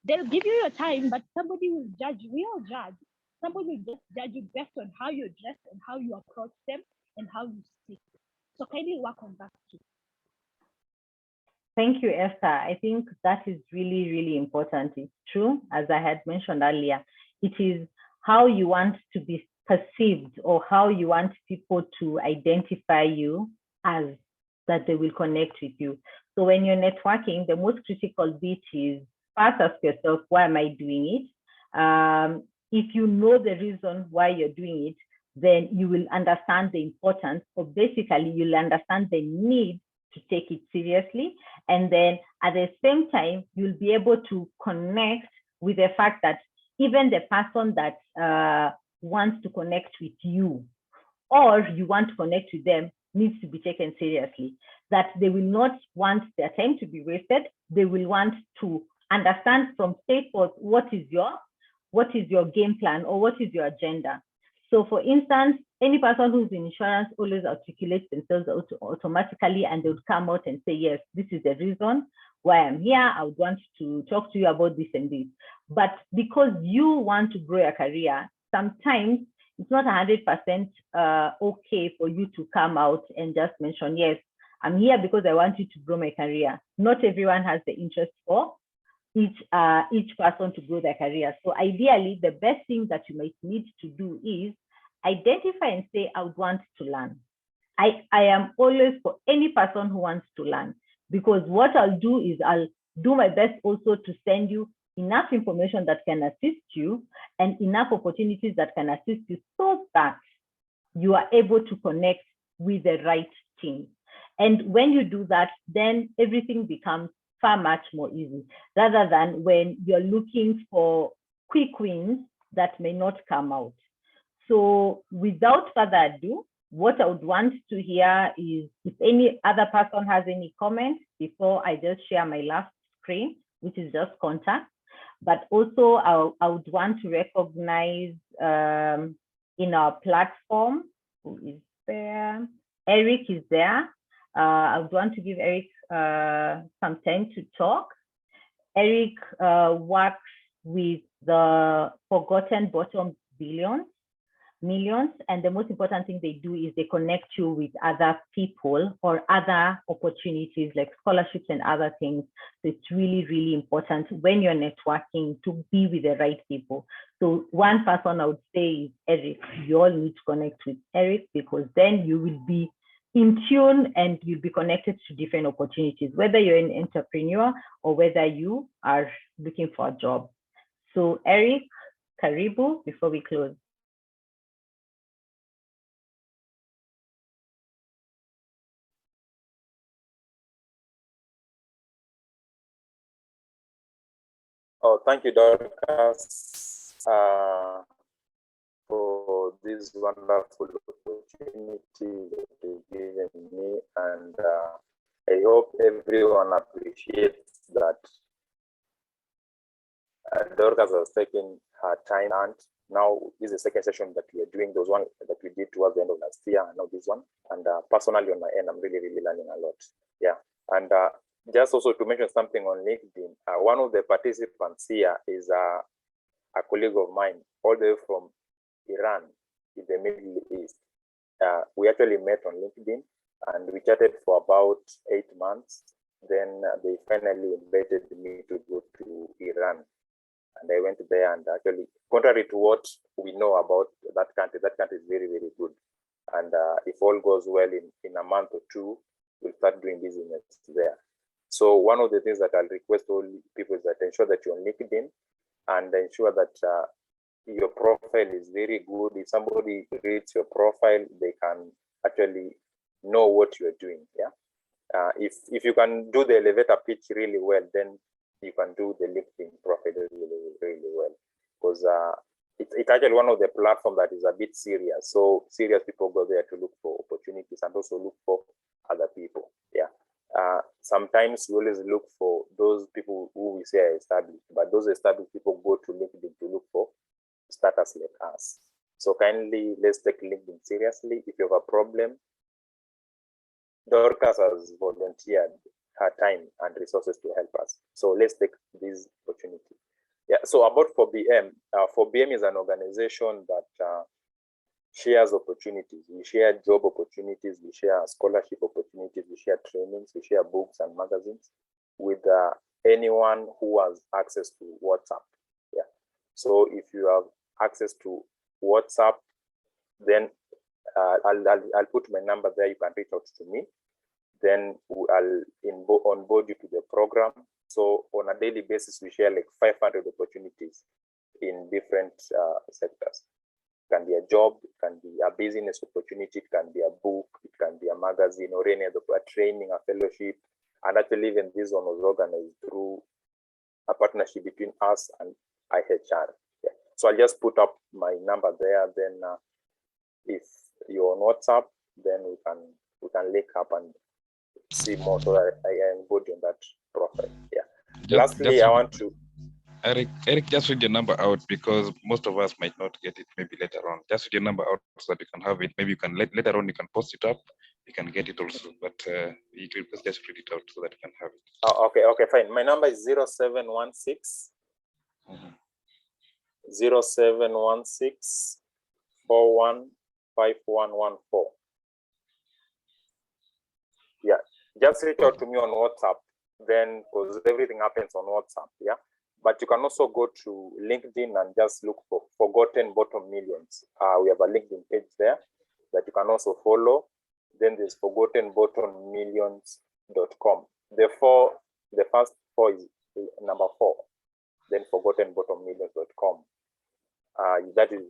They'll give you your time, but somebody will judge you. We all judge. Somebody will just judge you based on how you dress and how you approach them and how you speak. So kindly work on that too. Thank you, Esther. I think that is really, really important. It's true, as I had mentioned earlier, it is how you want to be perceived or how you want people to identify you as that they will connect with you. So when you're networking, the most critical bit is first ask yourself, why am I doing it? If you know the reason why you're doing it, then you will understand the importance, or basically you'll understand the need to take it seriously. And then at the same time, you'll be able to connect with the fact that even the person that wants to connect with you, or you want to connect with them, needs to be taken seriously. That they will not want their time to be wasted. They will want to understand from state forth what is your game plan or what is your agenda. So for instance, any person who's in insurance always articulates themselves automatically, and they would come out and say, yes, this is the reason why I'm here. I would want to talk to you about this and this. But because you want to grow your career, sometimes it's not 100% okay for you to come out and just mention, yes, I'm here because I want you to grow my career. Not everyone has the interest for each person to grow their career. So ideally, the best thing that you might need to do is identify and say, I would want to learn. I am always for any person who wants to learn, because what I'll do is I'll do my best also to send you enough information that can assist you and enough opportunities that can assist you so that you are able to connect with the right team. And when you do that, then everything becomes far much more easy, rather than when you're looking for quick wins that may not come out. So without further ado, what I would want to hear is if any other person has any comments before I just share my last screen, which is just contact. But also I would want to recognize in our platform, who is there? Eric is there. I would want to give Eric some time to talk. Eric works with the Forgotten Bottom Millions, and the most important thing they do is they connect you with other people or other opportunities like scholarships and other things. So it's really, really important when you're networking to be with the right people. So one person I would say is Eric. You all need to connect with Eric, because then you will be in tune and you'll be connected to different opportunities, whether you're an entrepreneur or whether you are looking for a job. So Eric, karibu before we close. Oh, thank you, Dorcas, for this wonderful opportunity that you've given me, and I hope everyone appreciates that Dorcas has taken her time, and now this is the second session that we are doing. Those one that we did towards the end of last year, and now this one. And personally, on my end, I'm really, really learning a lot. Yeah, and just also to mention something on LinkedIn, one of the participants here is a colleague of mine, all the way from Iran in the Middle East. We actually met on LinkedIn and we chatted for about 8 months. Then they finally invited me to go to Iran. And I went there, and actually, contrary to what we know about that country is very, very good. And if all goes well, in a month or two, we'll start doing business there. So one of the things that I'll request all people is that ensure that you're on LinkedIn and ensure that your profile is very good. If somebody reads your profile, they can actually know what you're doing. Yeah. If you can do the elevator pitch really well, then you can do the LinkedIn profile really, really well. Because it's actually one of the platforms that is a bit serious. So serious people go there to look for opportunities and also look for other people. Yeah. Sometimes we always look for those people who we say are established, but those established people go to LinkedIn to look for starters like us. So kindly, let's take LinkedIn seriously. If you have a problem, Dorcas has volunteered her time and resources to help us. So let's take this opportunity. Yeah. So about 4BM, 4BM is an organization that shares opportunities. We share job opportunities, we share scholarship opportunities, we share trainings, we share books and magazines with anyone who has access to WhatsApp. Yeah. So if you have access to WhatsApp, then I'll put my number there. You can reach out to me. Then I'll onboard you to the program. So on a daily basis, we share like 500 opportunities in different sectors. It can be a job, it can be a business opportunity, it can be a book, it can be a magazine or any other training, a fellowship. And actually, even this one was organized through a partnership between us and IHR. Yeah. So I'll just put up my number there. Then if you're on WhatsApp, then we can link up and see more so that I can go on that profile. Yeah. Lastly, I want to Eric, just read your number out because most of us might not get it maybe later on. Just read your number out so that you can have it. Maybe you can later on you can post it up. You can get it also, but you can just read it out so that you can have it. Oh, okay, fine. My number is 0716 0716 415114. Yeah, just reach out to me on WhatsApp, then because everything happens on WhatsApp. Yeah, but you can also go to LinkedIn and just look for Forgotten Bottom Millions. We have a LinkedIn page there that you can also follow. Then there's ForgottenBottomMillions.com. The first 4 is number 4. Then ForgottenBottomMillions.com. That is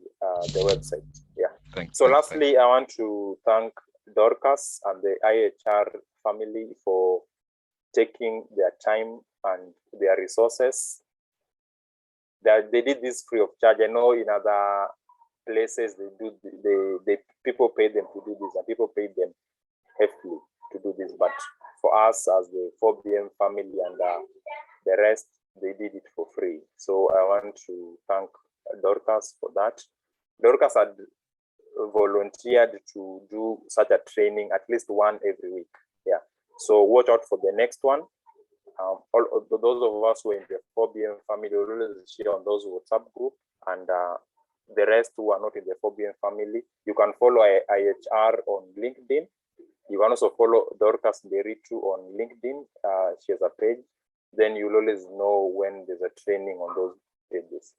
the website. Yeah. So lastly, I want to thank Dorcas and the IHR family for taking their time and their resources. They did this free of charge. I know in other places they people pay them to do this, and people pay them heavily to do this. But for us as the 4BM family and the rest, they did it for free. So I want to thank Dorcas for that. Dorcas had volunteered to do such a training, at least one every week. Yeah. So watch out for the next one. All those of us who are in the 4BM family will always share on those WhatsApp group, and the rest who are not in the 4BM family, you can follow IHR on LinkedIn. You can also follow Dorcas Nderitu on LinkedIn. She has a page. Then you'll always know when there's a training on those pages.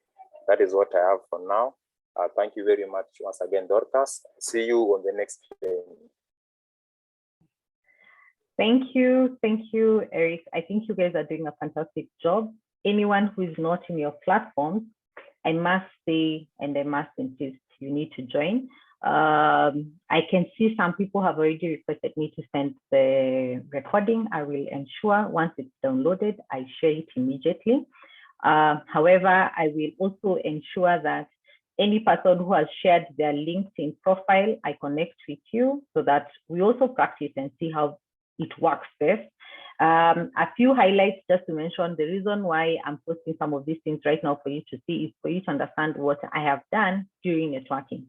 That is what I have for now. Thank you very much once again, Dorcas. See you on the next training. Thank you, Eric. I think you guys are doing a fantastic job. Anyone who is not in your platform, I must say, and I must insist, you need to join. I can see some people have already requested me to send the recording. I will ensure once it's downloaded, I share it immediately. However, I will also ensure that any person who has shared their LinkedIn profile, I connect with you so that we also practice and see how it works best. A few highlights just to mention. The reason why I'm posting some of these things right now for you to see is for you to understand what I have done during networking.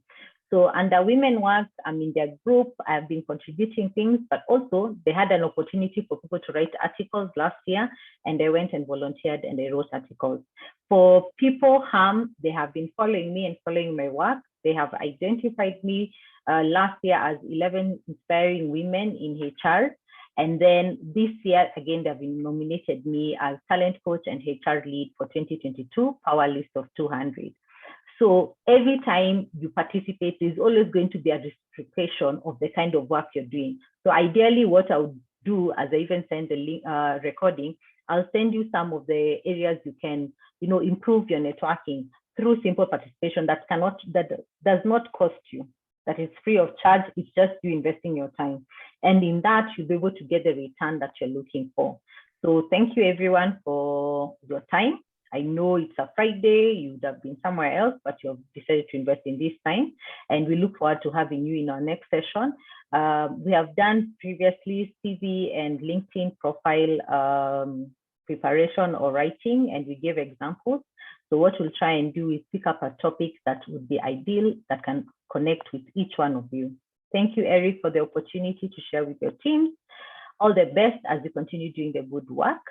So under Women Work, I'm in their group. I've been contributing things, but also they had an opportunity for people to write articles last year, and I went and volunteered and I wrote articles. For People Harm, they have been following me and following my work. They have identified me last year as 11 inspiring women in HR. And then this year, again, they've been nominated me as talent coach and HR lead for 2022 Power List of 200. So every time you participate, there's always going to be a restriction of the kind of work you're doing. So ideally, what I would do, as I even send the link, recording, I'll send you some of the areas you can, improve your networking through simple participation that does not cost you, that is free of charge. It's just you investing your time. And in that, you'll be able to get the return that you're looking for. So thank you everyone for your time. I know it's a Friday, you would have been somewhere else, but you've decided to invest in this time. And we look forward to having you in our next session. We have done previously CV and LinkedIn profile preparation or writing, and we gave examples. So what we'll try and do is pick up a topic that would be ideal, that can connect with each one of you. Thank you, Eric, for the opportunity to share with your teams. All the best as you continue doing the good work.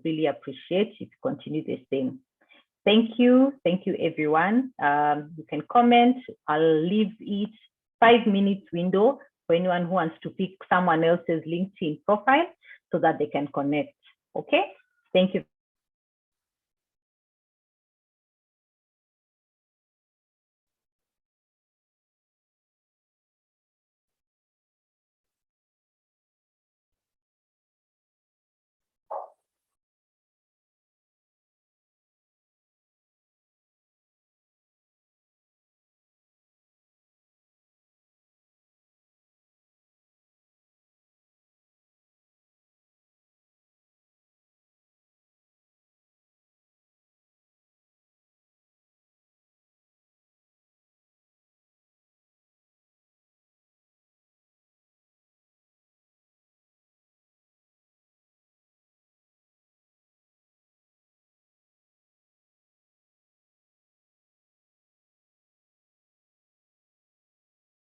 Really appreciate if you continue the same. Thank you everyone. You can comment. I'll leave it 5 minutes window for anyone who wants to pick someone else's LinkedIn profile so that they can connect. Okay, thank you.